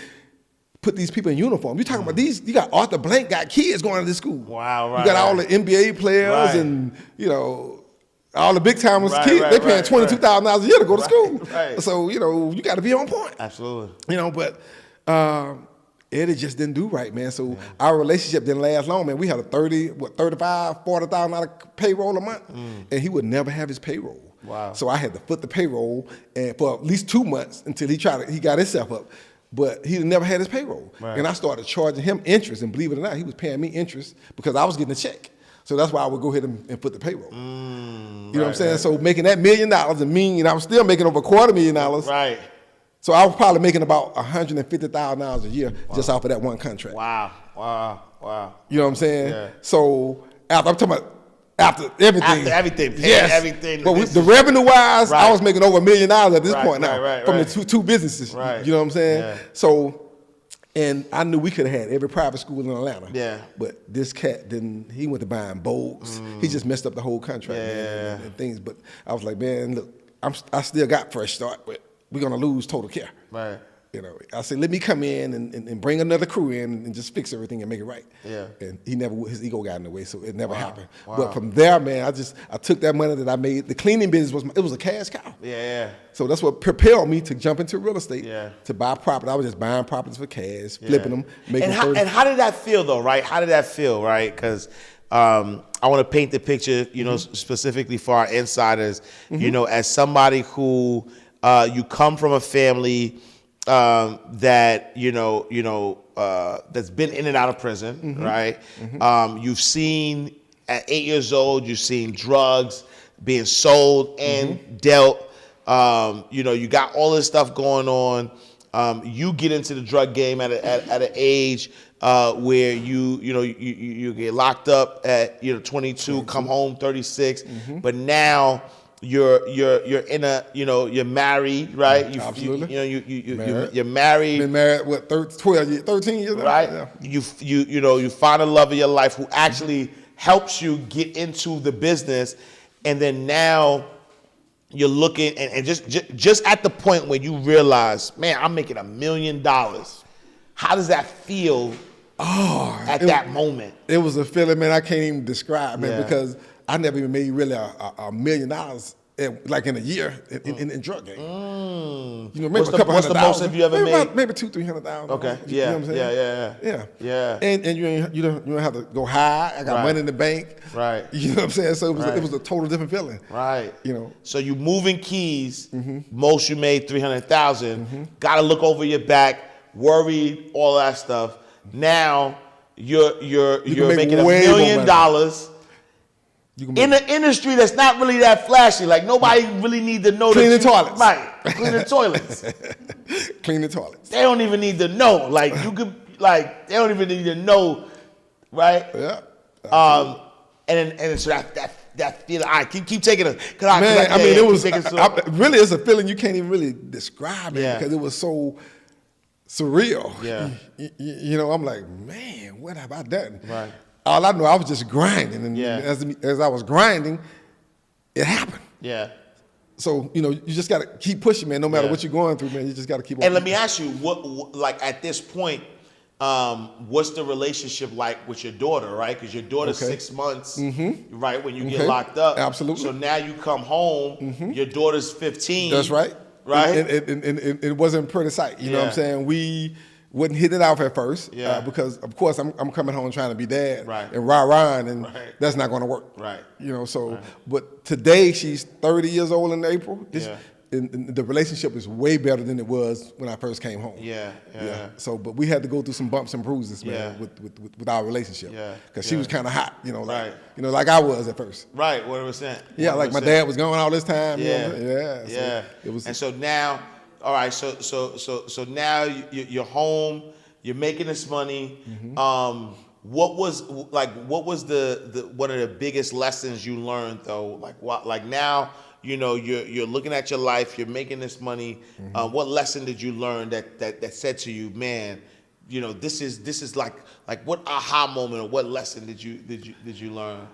put these people in uniform. You talking about these, you got Arthur Blank got kids going to this school. Wow, right. You got all the NBA players and, all the big timers, kids, they paying $22,000 a year to go to school. Right. So, you got to be on point. Absolutely. But Eddie just didn't do right, man. So our relationship didn't last long, man. We had a $40,000 payroll a month, and he would never have his payroll. Wow. So I had to foot the payroll and for at least 2 months until he got himself up. But he never had his payroll. Right. And I started charging him interest, and believe it or not, he was paying me interest because I was getting a check. So that's why I would go ahead and put the payroll. You know what I'm saying? So making that $1 million and mean, I'm still making over $250,000. Right. So I was probably making about $150,000 a year just off of that one contract. Wow. You know what I'm saying? Yeah. So I'm talking about after everything. After everything, everything. But the revenue-wise, I was making over $1 million at this point now from the two businesses. Right. You know what I'm saying? Yeah. So. And I knew we could have had every private school in Atlanta. Yeah. But this cat didn't. He went to buying boats. He just messed up the whole contract, man, and things. But I was like, man, look, I still got fresh start, but we're gonna lose total care. Right. I said, let me come in and bring another crew in and just fix everything and make it right. Yeah. And his ego got in the way, so it never happened. Wow. But from there, man, I took that money that I made. The cleaning business was a cash cow. Yeah. So that's what propelled me to jump into real estate. Yeah. To buy property. I was just buying properties for cash, flipping them, making. And how did that feel though? Right? How did that feel? Right? Because I want to paint the picture, specifically for our insiders. As somebody who you come from a family. That that's been in and out of prison, right? You've seen at 8 years old, you've seen drugs being sold and dealt. You got all this stuff going on. You get into the drug game at an age where you get locked up at 22, come home 36, but now. You're in a you're married, right? Absolutely. You're married. Been married what 13 years now? Right. Yeah. You find a love of your life who actually helps you get into the business, and then now you're looking and just at the point where you realize, man, I'm making $1 million. How does that feel? At that moment, it was a feeling, man, I can't even describe, man, because I never even made really $1 million like in a year in drug game. Maybe a couple what's the most have you ever made? Maybe $200,000-300,000. Okay. You know what I'm saying? Yeah. And you don't have to go high. I got money in the bank. Right. You know what I'm saying? So it was a total different feeling. Right. So you moving keys. Most you made $300,000. Got to look over your back. worried, all that stuff. Now you're making $1 way more million in an industry that's not really that flashy. Like nobody really need to know. Cleaning toilets. Right, cleaning toilets. Cleaning toilets. They don't even need to know. Like you could, like they don't even need to know, right? Yeah. And so that feeling. I keep taking it because man, I mean, it was really it's a feeling you can't even really describe it because it was so surreal. Yeah. You know, I'm like, man, what have I done? Right. All I know, I was just grinding, and as I was grinding, it happened. Yeah. So you know, you just got to keep pushing, man. No matter what you're going through, man, you just got to keep on. And let me ask you, what like at this point, what's the relationship like with your daughter, right? Because your daughter's 6 months, right, when you get locked up. Absolutely. So now you come home, your daughter's 15. That's right. Right. And it wasn't a pretty sight. You know what I'm saying? We wouldn't hit it off at first because, of course, I'm coming home trying to be dad and rah-rahing, and that's not going to work. Right. You know, so, but today she's 30 years old in April. And the relationship is way better than it was when I first came home. Yeah. So, but we had to go through some bumps and bruises, man, with our relationship. Because she was kind of hot, you know, like I was at first. Right. 100%. Yeah, like my dad was gone all this time. Yeah. You know? So it was. And so now, all right. So now you're home. You're making this money. What was the one of the biggest lessons you learned though? Like now. You know, you're looking at your life, you're making this money. What lesson did you learn that said to you, man, you know, this is like what aha moment or what lesson did you learn?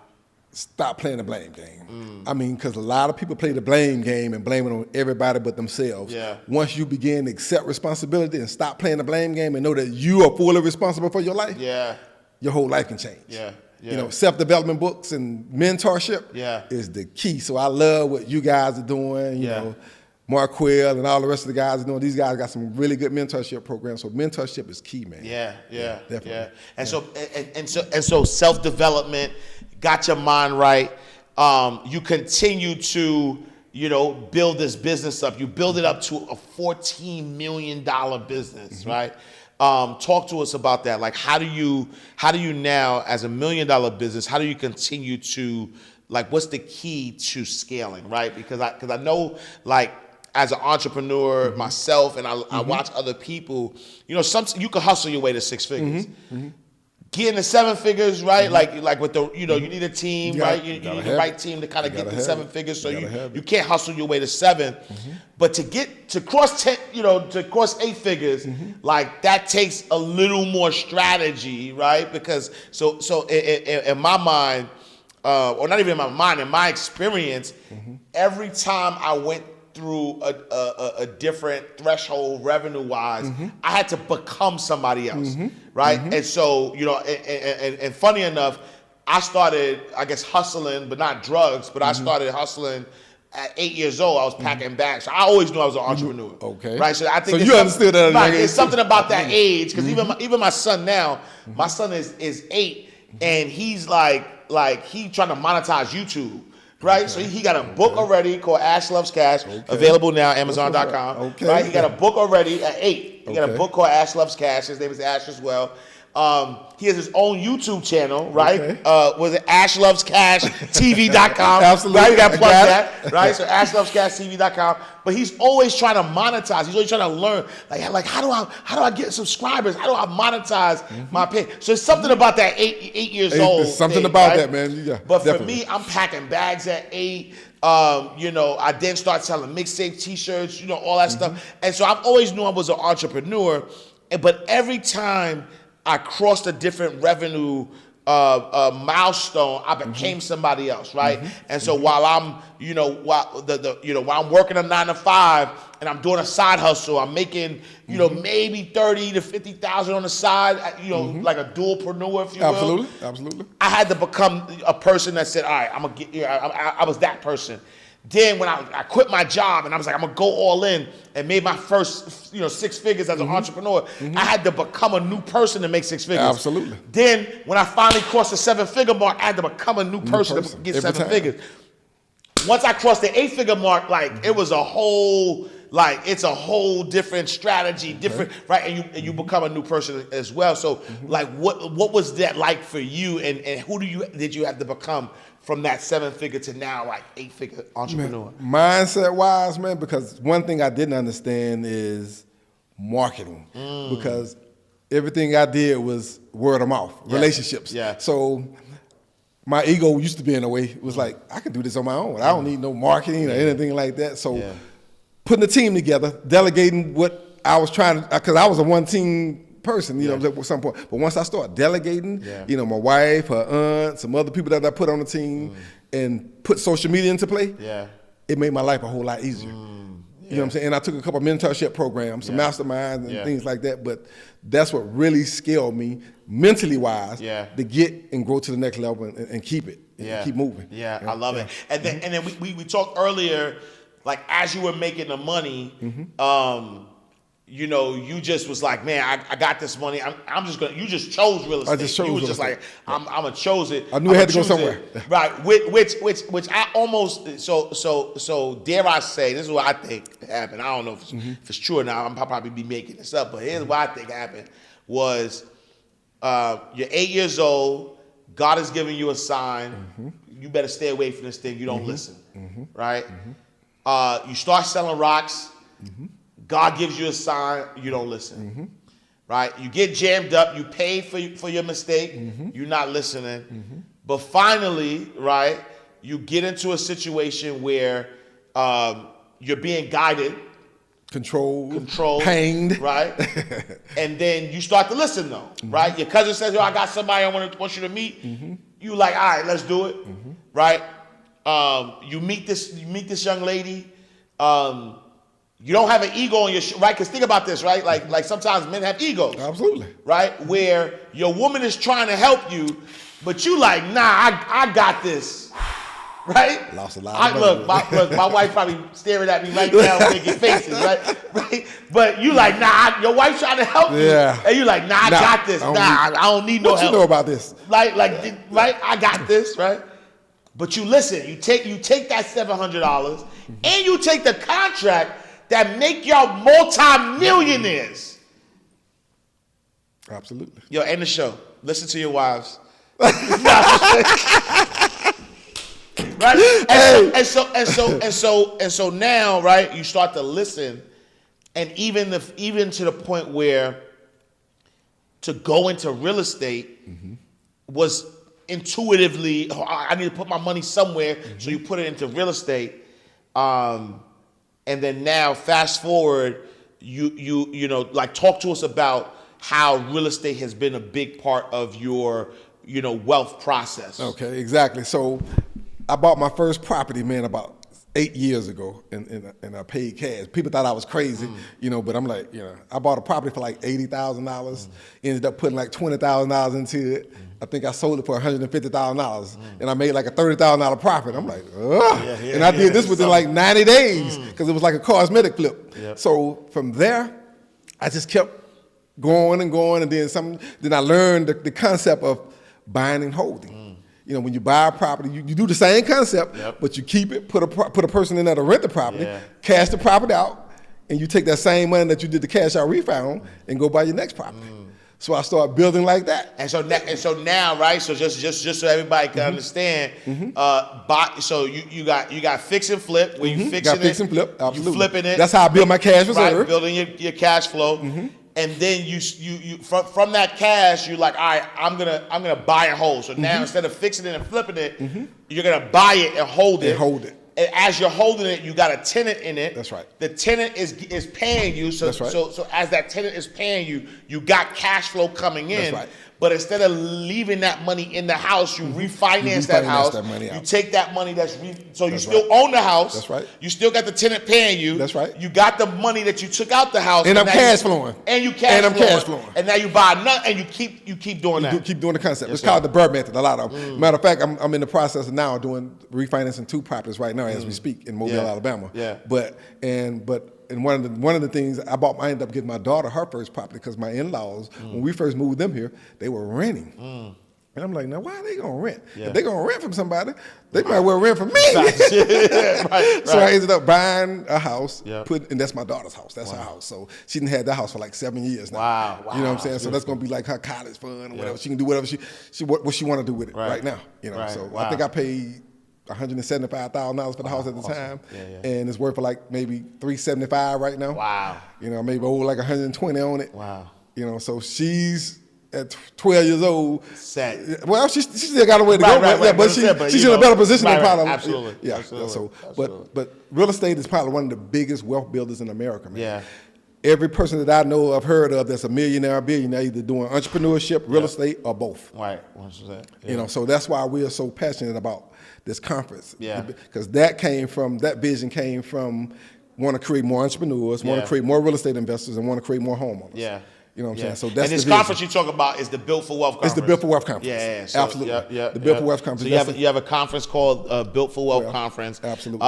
Stop playing the blame game. I mean, because a lot of people play the blame game and blame it on everybody but themselves. Once you begin to accept responsibility and stop playing the blame game and know that you are fully responsible for your life, your whole life can change. You know, self-development books and mentorship is the key. So I love what you guys are doing, you know, Mark Quill and all the rest of the guys are doing. These guys got some really good mentorship programs. So mentorship is key, man. Definitely. And so self-development, got your mind right. You continue to, you know, build this business up. You build it up to a $14 million business, right? Talk to us about that. Like, how do you now, as $1 million business, how do you continue to, like, what's the key to scaling, right? Because I know, like, as an entrepreneur myself, and I watch other people, you know, you can hustle your way to 6 figures. Get into 7 figures, right? Like with the, you know, you need a team, right? You need the right team to kind of get to 7 figures. So you can't hustle your way to 7, but to cross 10, you know, to cross 8 figures, like that takes a little more strategy, right? Because so in my mind, or not even in my mind, in my experience, every time I went through a different threshold revenue-wise, I had to become somebody else, right? And so, you know, and funny enough, I started, I guess, hustling, but not drugs, but I started hustling at 8 years old. I was packing bags. So I always knew I was an entrepreneur. Right? So I think you understood that. Right, it's something about that age, because even my son now, my son is 8, and he's like he trying to monetize YouTube. Right, so he got a book already called Ash Loves Cash, available now, Amazon.com. Right, he got a book already at 8. He got a book called Ash Loves Cash. His name is Ash as well. He has his own YouTube channel, right? Was it AshLovesCashTV.com? Absolutely. Right, you got to plug that, right? So AshLovesCashTV.com. But he's always trying to monetize. He's always trying to learn, like how do I get subscribers? How do I monetize my page? So it's something about that 8 years old. There's something about that, man. Yeah, but definitely. For me, I'm packing bags at 8. You know, I then start selling mixtape T-shirts, you know, all that stuff. And so I've always knew I was an entrepreneur. But every time I crossed a different revenue milestone, I became somebody else, right? And so while I'm, you know, while I'm working a 9 to 5 and I'm doing a side hustle, I'm making, you know, maybe 30 to 50,000 on the side, you know, like a dualpreneur, if you will. Absolutely. I had to become a person that said, all right, I'm gonna get here. I was that person. Then when I quit my job and I was like, I'm gonna go all in and made my first, you know, 6 figures as an entrepreneur, I had to become a new person to make 6 figures. Absolutely. Then when I finally crossed the 7-figure mark, I had to become a new person to get 7 figures. Once I crossed the 8-figure mark, like it was a whole like it's a whole different strategy, different, right? And you become a new person as well. So like what was that like for you, and who did you have to become from that 7-figure to now like 8-figure entrepreneur? Mindset wise, man, because one thing I didn't understand is marketing, because everything I did was word of mouth, relationships. Yeah. So my ego used to be in a way. It was like, I can do this on my own. I don't need no marketing or anything like that. So putting a team together, delegating what I was trying to, because I was a one-team person, you know, at some point. But once I started delegating, you know, my wife, her aunt, some other people that I put on the team, and put social media into play, it made my life a whole lot easier. You know what I'm saying? And I took a couple of mentorship programs, some masterminds and things like that. But that's what really scaled me mentally wise to get and grow to the next level and keep it, and keep moving. Yeah, I love it. And then we talked earlier, like as you were making the money, you know, you just was like, man, I got this money. I'm just gonna. You just chose real estate. I just chose you was real just estate. like, I'm gonna chose it. I knew I had to go somewhere. Right. Which I almost so dare I say, this is what I think happened. I don't know if it's true or not. I'm probably be making this up, but here's what I think happened was, you're 8 years old. God has given you a sign. You better stay away from this thing. You don't listen. Right. You start selling rocks. God gives you a sign, you don't listen, right? You get jammed up, you pay for your mistake, you're not listening. But finally, right, you get into a situation where you're being guided, controlled, pained, right? And then you start to listen though, right? Your cousin says, yo, I got somebody I want you to meet. You like, all right, let's do it, right? You meet this young lady. You don't have an ego on your right? Because think about this, right? Like sometimes men have egos. Absolutely. Right? Where your woman is trying to help you, but you like, nah, I got this. Right? Lost a lot of money. Look, my wife probably staring at me right now making faces, right? But you like, nah, your wife's trying to help you. Yeah. And you like, nah, I got this. I don't need no help. What you know about this? Like, right? I got this, right? But you listen, you take that $700 and you take the contract that make y'all multi-millionaires. Absolutely. Yo, end the show. Listen to your wives. Right? And so now, right, you start to listen, and even to the point where to go into real estate was intuitively, I need to put my money somewhere, so you put it into real estate. And then now, fast forward, you know, like talk to us about how real estate has been a big part of your, you know, wealth process. Okay, exactly. So I bought my first property, man, about 8 years ago, and I paid cash. People thought I was crazy, you know, but I'm like, you know, I bought a property for like $80,000, ended up putting like $20,000 into it. I think I sold it for $150,000, and I made like a $30,000 profit. I'm like, ugh. And I did this within like 90 days because it was like a cosmetic flip. So from there, I just kept going and going, and then I learned the concept of buying and holding. You know, when you buy a property, you do the same concept, but you keep it, put a person in there to rent the property, cash the property out, and you take that same money that you did the cash out refi on and go buy your next property. So I started building like that. And so now, right? So just so everybody can understand, so you got fix and flip where you fix and flip, absolutely. You flipping it. That's how I build my cash reserve. Right, building your cash flow. And then you from that cash, you're like, all right, I'm gonna buy and hold. So now instead of fixing it and flipping it, you're gonna buy it and hold it. And as you're holding it, you got a tenant in it. That's right. The tenant is paying you. So That's right. so as that tenant is paying you, you got cash flow coming in. That's right. But instead of leaving that money in the house, you refinance that house. That money out. You take that money so you still own the house. That's right. You still got the tenant paying you. That's right. You got the money that you took out the house. And I'm cash flowing. And you cash flowing. And now you buy another, and you keep doing that. Keep doing the concept. It's called the Bird method. A lot of them. Matter of fact, I'm in the process of now doing refinancing 2 properties right now as we speak in Mobile, Alabama. And one of the things I ended up getting my daughter her first property because my in-laws, when we first moved them here, they were renting. And I'm like, now why are they gonna rent? Yeah. If they gonna rent from somebody, they might well rent from me. right. So I ended up buying a house, Yep. and that's my daughter's house. That's her house. So she didn't have that house for like 7 years now. Wow. You know what I'm saying? So that's gonna be like her college fund or whatever. She can do whatever what she want to do with it right now. You know. Right. So Wow. I think I paid $175,000 for the house at the time, and it's worth for like maybe $375 right now. Wow. You know, maybe owe like 120 on it. Wow. You know, so she's at 12 years old. Set. Well, she still got a way to go, but she's in a better position than probably. Absolutely. Yeah. Absolutely. So, Absolutely. but real estate is probably one of the biggest wealth builders in America, man. Yeah. Every person that I know, I've heard of, that's a millionaire or billionaire, either doing entrepreneurship, real estate, or both. Right. 100%. Yeah. You know, so that's why we are so passionate about this conference. Yeah. Because that vision came from want to create more entrepreneurs, want to create more real estate investors, and want to create more homeowners. Yeah. You know what I'm saying? So that's and this the vision. conference you talk about is the Built for Wealth conference. It's the Built for Wealth conference. Yeah. So, absolutely. The Built for Wealth conference. So you have a conference called Built for Wealth conference. Absolutely.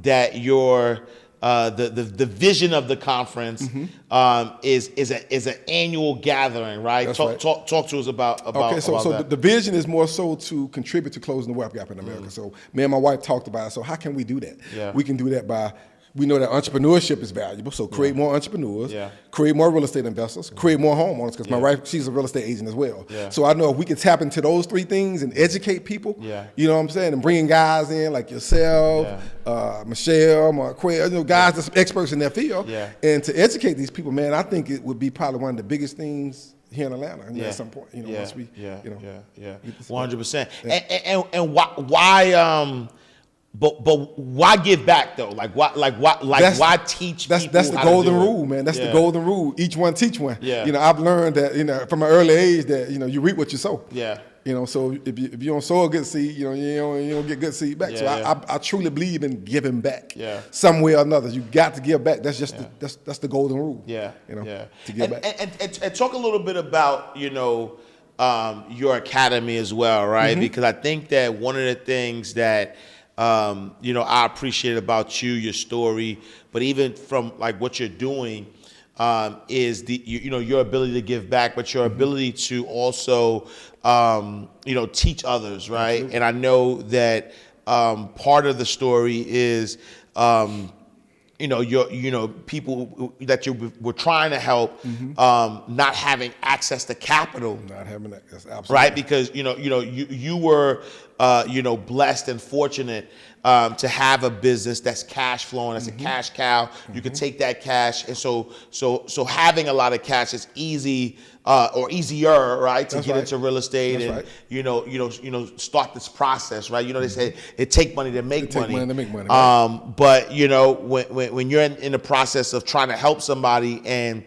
That your the vision of the conference is an annual gathering, right? Talk to us about okay, so that. the vision is more so to contribute to closing the wealth gap in America. So me and my wife talked about it. So how can we do that? Yeah. We can do that by, we know that entrepreneurship is valuable, so create more entrepreneurs, create more real estate investors, create more homeowners, because my wife, she's a real estate agent as well. Yeah. So I know if we can tap into those three things and educate people, you know what I'm saying, and bringing guys in like yourself, Michelle, Marquel, guys that's experts in their field, and to educate these people, man, I think it would be probably one of the biggest things here in Atlanta at some point, once we, 100%. And why But why give back though? Why teach people? That's the golden rule, man. That's the golden rule. Each one teach one. Yeah. You know, I've learned that, from an early age that, you reap what you sow. Yeah. You know, so if you don't sow a good seed, you don't get good seed back. I truly believe in giving back. Yeah. Some way or another. You got to give back. That's just that's the golden rule. Yeah. To give back. And talk a little bit about, your academy as well, right? Because I think that one of the things that I appreciate about you, your story, but even from like what you're doing, is your ability to give back, but your ability to also teach others, right? Absolutely. And I know that part of the story is people that you were trying to help, not having access to capital, not having that, absolutely right, because you were blessed and fortunate to have a business that's cash flowing, that's a cash cow. You can take that cash, and so having a lot of cash is easy or easier, right, to get into real estate and start this process, right? They say it take money to make money. Right? But when you're in the process of trying to help somebody and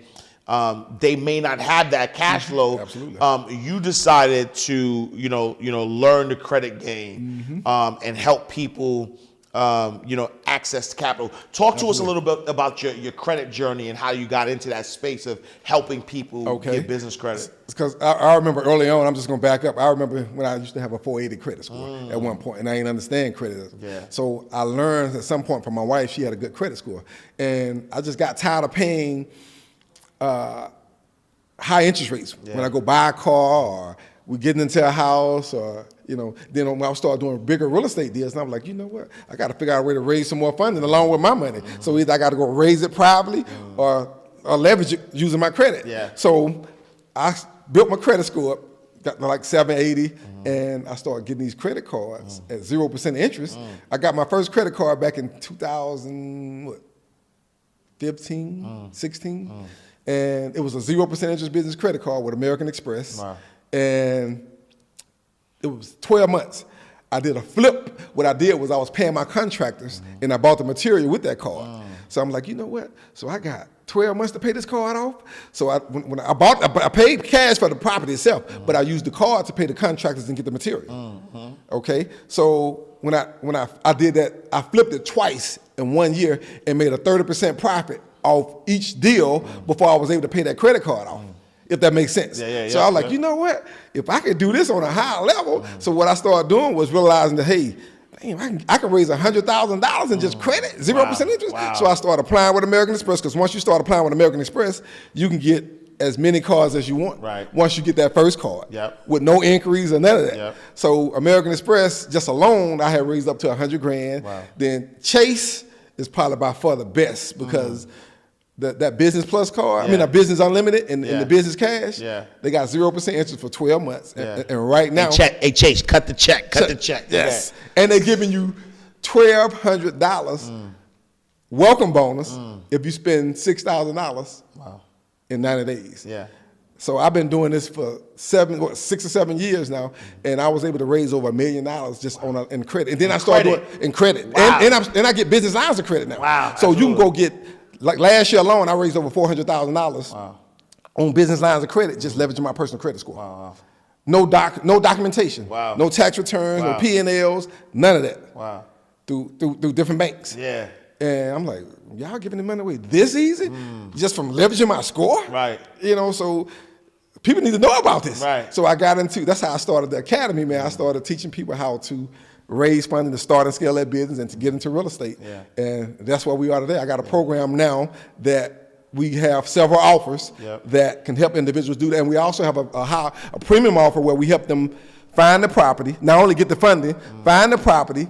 they may not have that cash flow. Absolutely. You decided to, learn the credit game and help people, access to capital. Talk to us a little bit about your credit journey and how you got into that space of helping people get business credit. Because I remember early on, I'm just going to back up. I remember when I used to have a 480 credit score at one point, and I didn't understand credit. Yeah. So I learned at some point from my wife, she had a good credit score. And I just got tired of paying high interest rates when I go buy a car or we're getting into a house or, then when I start doing bigger real estate deals, and I'm like, you know what? I got to figure out a way to raise some more funding along with my money. So either I got to go raise it privately or leverage it using my credit. Yeah. So I built my credit score up, got to like 780, and I started getting these credit cards at 0% interest. I got my first credit card back in 2015, 16. And it was a 0% interest business credit card with American Express. Wow. And it was 12 months. I did a flip. What I did was I was paying my contractors and I bought the material with that card. So I'm like, you know what? So I got 12 months to pay this card off. So when I paid cash for the property itself, but I used the card to pay the contractors and get the material. Okay? So when I did that, I flipped it twice in 1 year and made a 30% profit off each deal before I was able to pay that credit card off, if that makes sense. So I was like, you know what? If I could do this on a higher level, so what I started doing was realizing that, hey, I can raise $100,000 in just credit, 0% interest. Wow. So I started applying with American Express, because once you start applying with American Express, you can get as many cards as you want. Right. Once you get that first card. Yep. With no inquiries or none of that. Yep. So American Express, just alone, I had raised up to $100 grand. Wow. Then Chase is probably by far the best because that Business Plus card, I mean, that Business Unlimited and the Business Cash, they got 0% interest for 12 months. And right now. Hey, Chase, cut the check. Cut the check. Yes. And they're giving you $1,200 welcome bonus if you spend $6,000 in 90 days. Yeah. So I've been doing this for 6 or 7 years now, and I was able to raise over $1 million just in credit. And then I started doing in credit, Wow. and I get business lines of credit now. Wow. So you can go get, like last year alone, I raised over $400,000 on business lines of credit, just leveraging my personal credit score. Wow. No documentation. Wow. No tax returns. No P&Ls. None of that. Wow. Through different banks. Yeah. And I'm like, y'all giving the money away this easy? Just from leveraging my score? Right. You know, so people need to know about this. Right. So I got into, that's how I started the academy, man. I started teaching people how to raise funding to start and scale their business and to get into real estate. Yeah. And that's where we are today. I got a program now that we have several offers that can help individuals do that. And we also have a premium offer where we help them find the property, not only get the funding, find the property,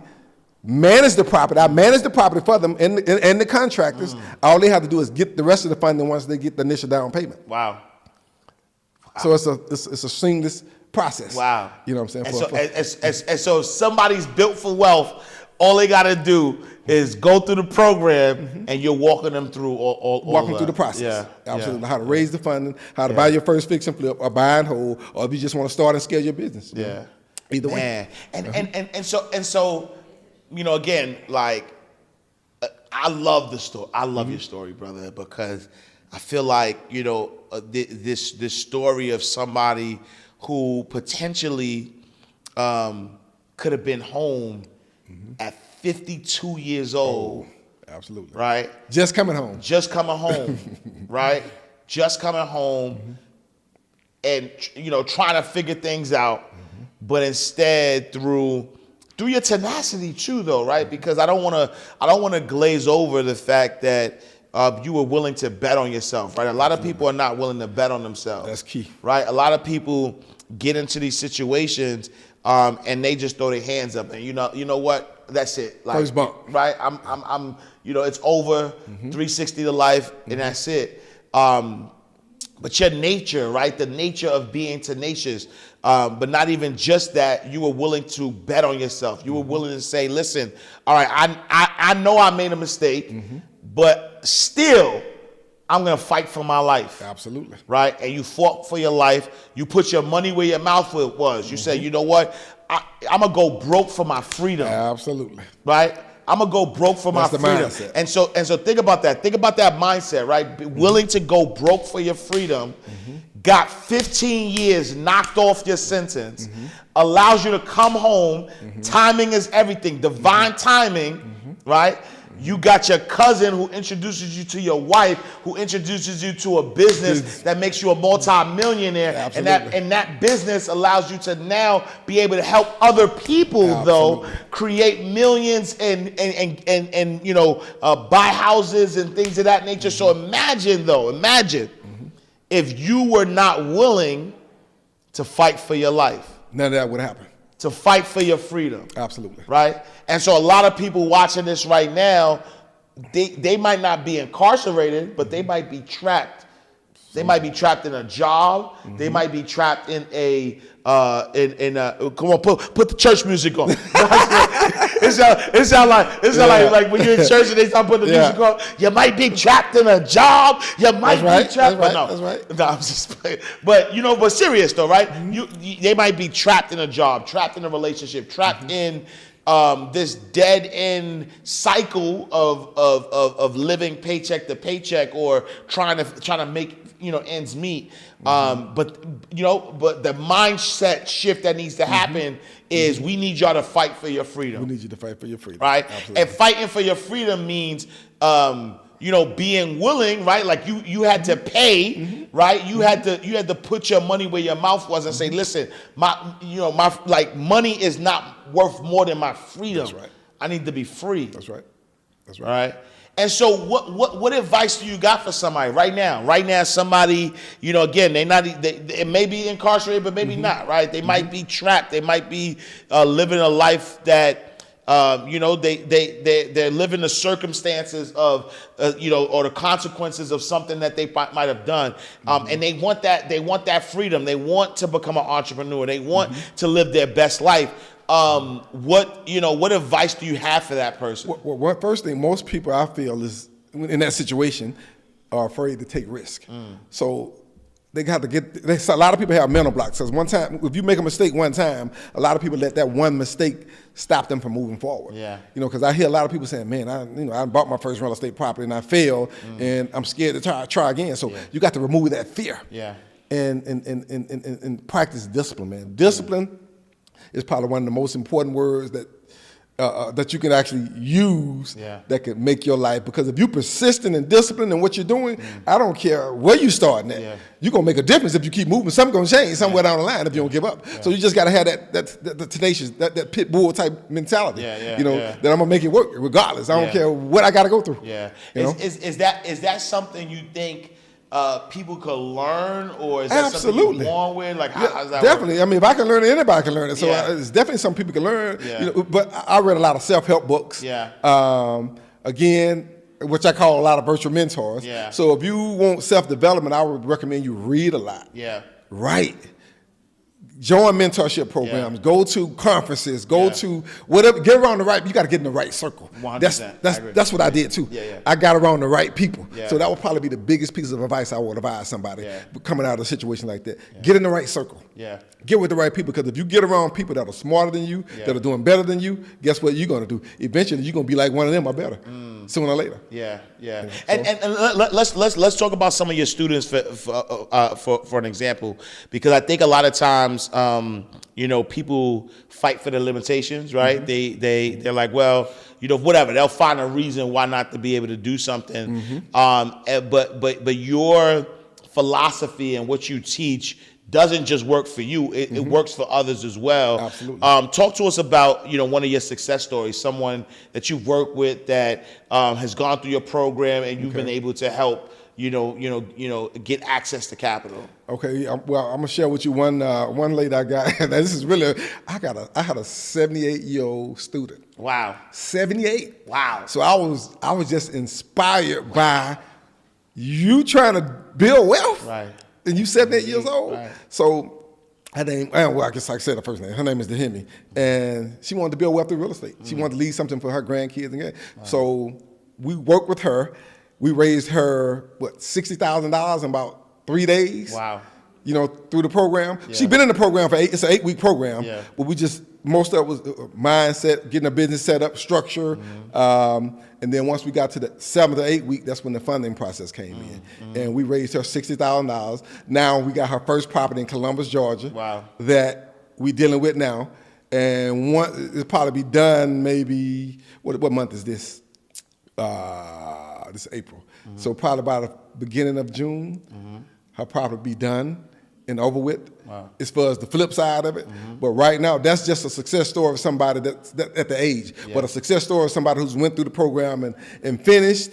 manage the property. I manage the property for them and the contractors. All they have to do is get the rest of the funding once they get the initial down payment. Wow. So it's a seamless process. Wow. You know what I'm saying? And so somebody's built for wealth. All they got to do is go through the program, and you're walking them through walking through the process. Yeah, absolutely. How to raise the funding, how to buy your first fix and flip, or buy and hold, or if you just want to start and scale your business. Yeah. Either way. And so, you know, again, like, I love the story. I love your story, brother, because I feel like, you know, this story of somebody who potentially could have been home at 52 years old. Oh, absolutely. Right? Just coming home. Right? Just coming home and, you know, trying to figure things out, but instead through your tenacity too, though, right? Because I don't want to glaze over the fact that you were willing to bet on yourself, right? A lot of people are not willing to bet on themselves. That's key, right? A lot of people get into these situations and they just throw their hands up, and you know what? That's it. Like, first bump, right? I'm you know, it's over. 360 to life, and that's it. But your nature, right? The nature of being tenacious, but not even just that. You were willing to bet on yourself. You were willing to say, "Listen, all right, I know I made a mistake, but still, I'm gonna fight for my life." Absolutely. Right? And you fought for your life. You put your money where your mouth was. You said, "You know what? I'm gonna go broke for my freedom." Absolutely. Right? I'm gonna go broke for my freedom. Mindset. And so think about that. Think about that mindset, right? Be willing to go broke for your freedom. Got 15 years knocked off your sentence. Allows you to come home. Timing is everything. Divine timing, right? You got your cousin who introduces you to your wife, who introduces you to a business that makes you a multi-millionaire. Absolutely. And that business allows you to now be able to help other people, though, create millions and you know, buy houses and things of that nature. So imagine if you were not willing to fight for your life. None of that would happen. To fight for your freedom. Absolutely. Right? And so a lot of people watching this right now, they might not be incarcerated, but they might be trapped. They might be trapped in a job. They might be trapped in a come on, put the church music on. It sound like when you're in church and they start putting the music on. You might be trapped in a job. You might be trapped. That's right. No, I'm just playing. But you know, but serious though, right? They might be trapped in a job, trapped in a relationship, trapped in this dead end cycle of living paycheck to paycheck, or trying to make, you know, ends meet. But the mindset shift that needs to happen is we need y'all to fight for your freedom. We need you to fight for your freedom. Right? Absolutely. And fighting for your freedom means you know, being willing, right? Like you had to pay, right? You had to put your money where your mouth was and say, "Listen, my money is not worth more than my freedom. That's right. I need to be free." That's right. All right. And so what advice do you got for somebody right now? Right now, somebody, again, they may be incarcerated, but maybe not, right? They might be trapped. They might be living a life that, they're living the circumstances of, or the consequences of something that they might have done. And they want that freedom. They want to become an entrepreneur. They want to live their best life. What advice do you have for that person? Well, first thing, most people I feel is in that situation are afraid to take risk. So they got to a lot of people have mental blocks. Because one time, if you make a mistake one time, a lot of people let that one mistake stop them from moving forward. Yeah. Because I hear a lot of people saying, man, I bought my first real estate property and I failed, and I'm scared to try again. So you got to remove that fear. Yeah. And practice discipline, man. Discipline is probably one of the most important words that you can actually use that could make your life. Because if you're persistent and disciplined in what you're doing, I don't care where you starting at. You're going to make a difference if you keep moving. Something's going to change somewhere down the line if you don't give up. So you just got to have that tenacious, that pit bull type mentality. That I'm going to make it work regardless. I don't care what I got to go through. Is that something you think people could learn, or is that something you're born with? Like, how does that definitely work? I mean, if I can learn it, anybody can learn it. So it's definitely something people can learn. But I read a lot of self-help books. Again, which I call a lot of virtual mentors. So if you want self-development, I would recommend you read a lot. Right. Join mentorship programs, go to conferences, go to whatever, get around the right, you got to get in the right circle. 100%. That's what I did too. I got around the right people. So that would probably be the biggest piece of advice I would advise somebody coming out of a situation like that. Get in the right circle. Get with the right people, because if you get around people that are smarter than you, that are doing better than you, guess what you're going to do? Eventually you're going to be like one of them or better, sooner or later. And let's talk about some of your students for an example, because I think a lot of times people fight for their limitations, right? They're like, well, whatever. They'll find a reason why not to be able to do something. But your philosophy and what you teach doesn't just work for you; it works for others as well. Absolutely. Talk to us about one of your success stories, someone that you've worked with that has gone through your program and you've been able to help get access to capital. Okay, well, I'm gonna share with you one lady I got. And this is really, I had a 78-year-old student. Wow. 78. Wow. So I was just inspired by you trying to build wealth. Right. And you 78 years old. Right. So her name, well, I guess I said her first name. Her name is Dehemi, and she wanted to build wealth through real estate. She wanted to leave something for her grandkids and so we worked with her. We raised her $60,000 in about 3 days. Wow. Through the program. She's been in the program it's an 8-week program. But most of it was mindset, getting a business set up, structure. And then once we got to the 7th or 8th week, that's when the funding process came in. And we raised her $60,000. Now we got her first property in Columbus, Georgia. Wow. That we dealing with now. And it'll probably be done maybe, what month is this? This is April. So probably by the beginning of June, her property will be done and over with. Wow. As far as the flip side of it. But right now, that's just a success story of somebody that's at the age. But a success story of somebody who's went through the program and finished.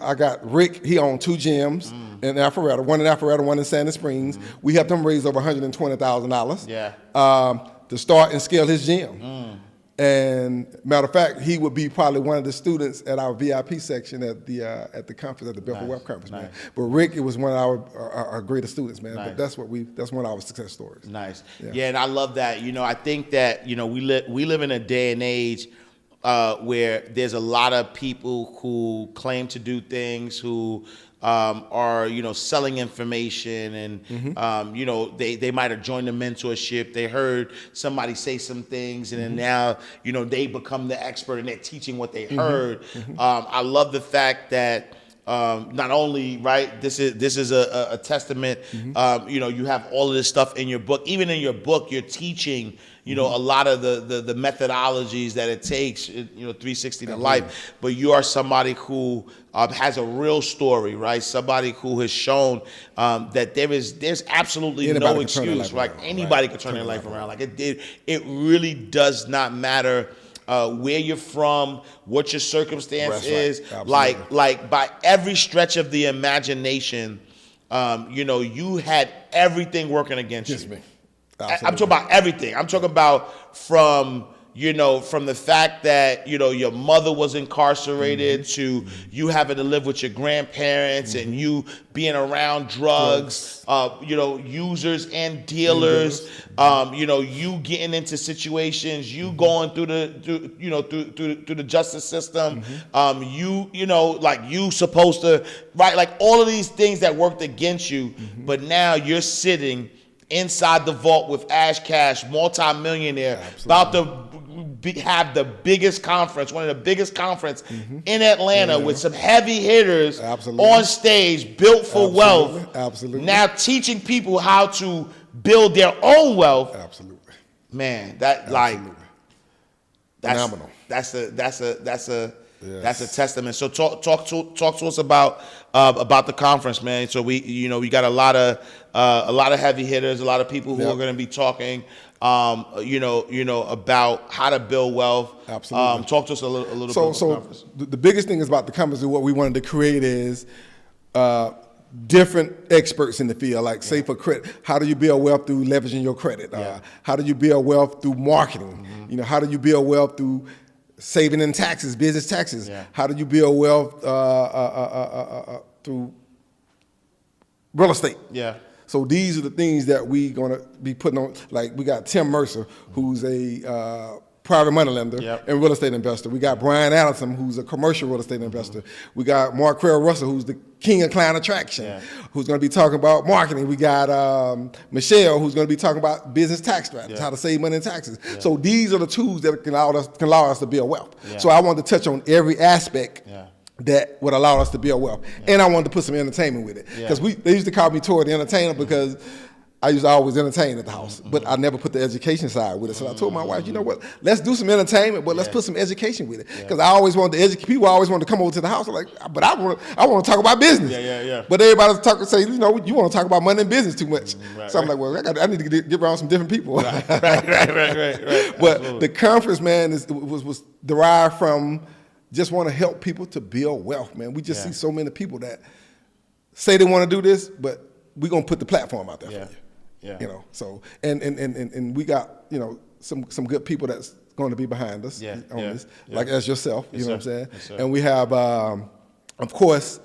I got Rick, he owned 2 gyms in Alpharetta, one in Alpharetta, one in Santa Springs. We helped him raise over $120,000 to start and scale his gym. And matter of fact, he would be probably one of the students at our VIP section at the conference, at the Belfort Wealth Conference, man. But Rick, it was one of our greatest students, man. But that's one of our success stories. Nice. Yeah, and I love that. I think that we live in a day and age where there's a lot of people who claim to do things, who are selling information, and they might have joined the mentorship. They heard somebody say some things, and then now they become the expert and they're teaching what they heard. I love the fact that not only this is a testament. You have all of this stuff in your book. Even in your book, you're teaching a lot of the methodologies that it takes, 360 to life. But you are somebody who has a real story, right? Somebody who has shown that there's absolutely no excuse. Like anybody could turn their life around. Like it really does not matter where you're from, what your circumstance is. Right. Like by every stretch of the imagination, you had everything working against you. Me. I'm talking about everything. I'm talking about from the fact that, your mother was incarcerated to you having to live with your grandparents and you being around drugs, users and dealers, you getting into situations, you going through the justice system, you supposed to, right? Like all of these things that worked against you, but now you're sitting inside the vault with Ash Cash, multi-millionaire, about to have the biggest conference, one of the biggest conference in Atlanta with some heavy hitters on stage, built for wealth. Absolutely. Now teaching people how to build their own wealth. Absolutely. Man, that's phenomenal. That's a testament. So talk to us about the conference, man. So we got a lot of heavy hitters, a lot of people who are going to be talking, about how to build wealth. Absolutely. Talk to us a little bit about the conference. The biggest thing is about the conference, what we wanted to create is different experts in the field. Like say for credit, how do you build wealth through leveraging your credit? How do you build wealth through marketing? How do you build wealth through saving in taxes, business taxes? How do you build wealth through real estate? So these are the things that we gonna be putting on. Like we got Tim Mercer, who's a private money lender and real estate investor. We got Brian Allison, who's a commercial real estate investor. We got Mark Creel Russell, who's the king of client attraction, who's going to be talking about marketing. We got Michelle, who's going to be talking about business tax strategies, how to save money in taxes. So these are the tools that can allow us to build wealth. So I wanted to touch on every aspect that would allow us to build wealth. And I wanted to put some entertainment with it. Because they used to call me Tory the Entertainer because I used to always entertain at the house, but I never put the education side with it. So I told my wife, you know what, let's do some entertainment, but let's put some education with it. Because I always wanted to educate, people always wanted to come over to the house, like, but I want to talk about business. But everybody's talking, say, you want to talk about money and business too much. I'm like, well, I need to get around some different people. Right. But Absolutely. the conference, man, was derived from just want to help people to build wealth, man. We just see so many people that say they want to do this, but we're going to put the platform out there for you. So and we got some good people that's going to be behind us on this, like as yourself, you know what I'm saying. And we have of course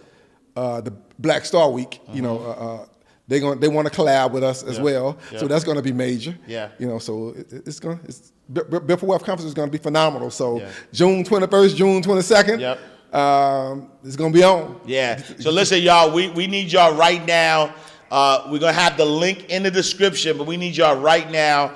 the Black Star Week. They want to collab with us as well, so that's going to be major. So it's Built for Wealth Conference is going to be phenomenal. So June 21st, June 22nd. It's going to be on. So listen, y'all, we need y'all right now. We're going to have the link in the description, but we need y'all right now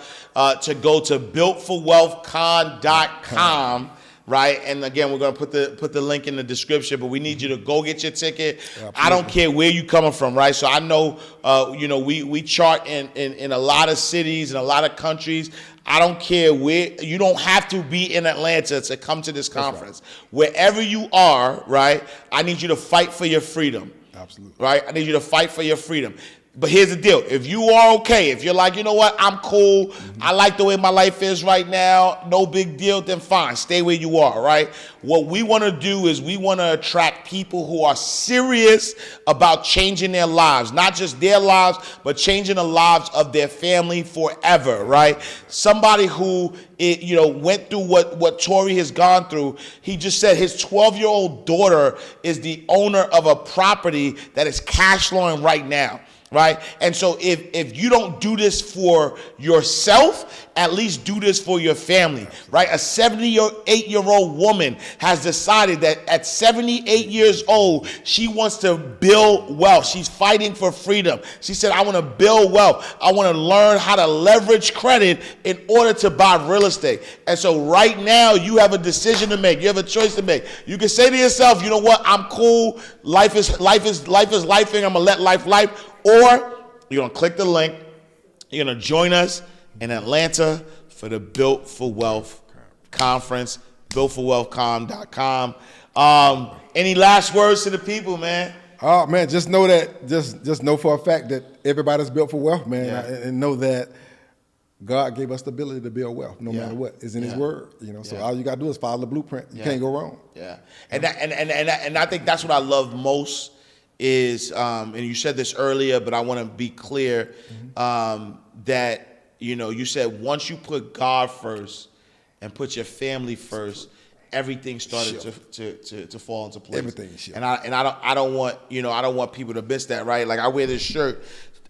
to go to builtforwealthcon.com, right? And again, we're going to put the link in the description, but we need you to go get your ticket. I don't care where you coming from, right? So I know, we chart in a lot of cities and a lot of countries. I don't care where, you don't have to be in Atlanta to come to this conference. Wherever you are, right, I need you to fight for your freedom. Absolutely. Right? I need you to fight for your freedom. But here's the deal. If you are okay, if you're like, you know what, I'm cool, I like the way my life is right now, no big deal, then fine, stay where you are, right? What we want to do is we want to attract people who are serious about changing their lives, not just their lives, but changing the lives of their family forever, right? Somebody who went through what Tory has gone through. He just said his 12-year-old daughter is the owner of a property that is cash flowing right now. Right? And so if you don't do this for yourself, at least do this for your family, right? A 78-year-old woman has decided that at 78 years old, she wants to build wealth. She's fighting for freedom. She said, I want to build wealth. I want to learn how to leverage credit in order to buy real estate. And so right now, you have a decision to make. You have a choice to make. You can say to yourself, you know what? I'm cool. Life is life, and I'm going to let life life. Or you're going to click the link. You're going to join us in Atlanta for the Built for Wealth conference, builtforwealthcon.com. Any last words to the people, man? Oh, man, just know that, just know for a fact that everybody's built for wealth, man. And know that God gave us the ability to build wealth, no matter what. It's in His Word, So all you gotta do is follow the blueprint. You can't go wrong. Yeah, and I think that's what I love most is, and you said this earlier, but I want to be clear that you said once you put God first and put your family first, everything started to fall into place. Everything shift. And I don't want people to miss that, right? Like I wear this shirt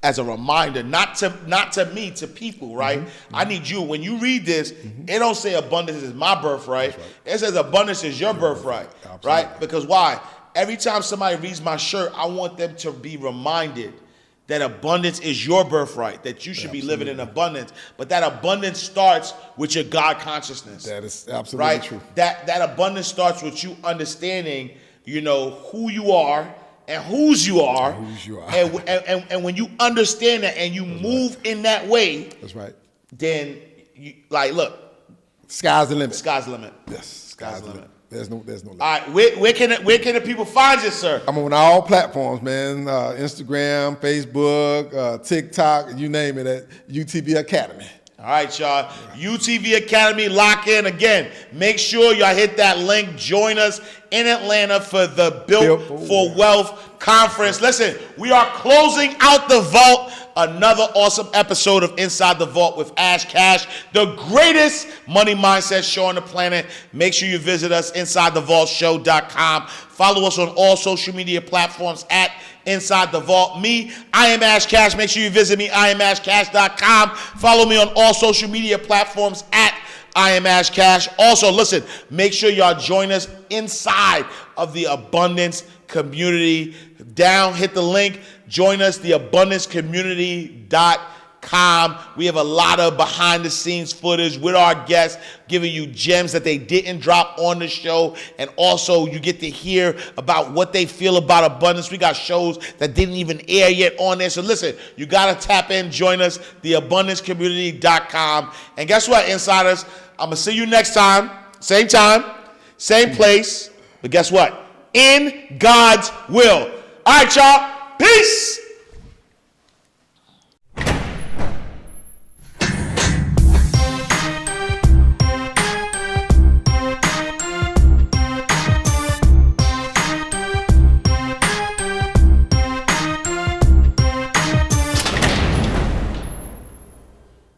as a reminder, not to me, to people, right? I need you, when you read this, it don't say abundance is my birthright. Right. It says abundance is your birthright, right? Because why? Every time somebody reads my shirt, I want them to be reminded that abundance is your birthright, that you should be living in abundance. But that abundance starts with your God consciousness. That is absolutely true. That abundance starts with you understanding, who you are, and whose you are, and when you understand that and you move in that way, that's right. Then look, sky's the limit. Sky's the limit. Yes, sky's the limit. There's no limit. All right, where can the people find you, sir? I'm on all platforms, man. Instagram, Facebook, TikTok, you name it, at UTV Academy. All right, y'all. UTV Academy, lock in. Again, make sure y'all hit that link. Join us in Atlanta for the Built for Wealth Conference. Listen, we are closing out the vault. Another awesome episode of Inside the Vault with Ash Cash, the greatest money mindset show on the planet. Make sure you visit us, InsideTheVaultShow.com. Follow us on all social media platforms at Inside the Vault. Me, I am Ash Cash. Make sure you visit me, IamAshCash.com. Follow me on all social media platforms at I am Ash Cash. Also, listen, make sure y'all join us inside of the Abundance Community. Hit the link. Join us, theabundancecommunity.com. We have a lot of behind-the-scenes footage with our guests, giving you gems that they didn't drop on the show. And also, you get to hear about what they feel about abundance. We got shows that didn't even air yet on there. So listen, you got to tap in. Join us, theabundancecommunity.com. And guess what, insiders? I'm going to see you next time. Same place. But guess what? In God's will. All right, y'all. Peace.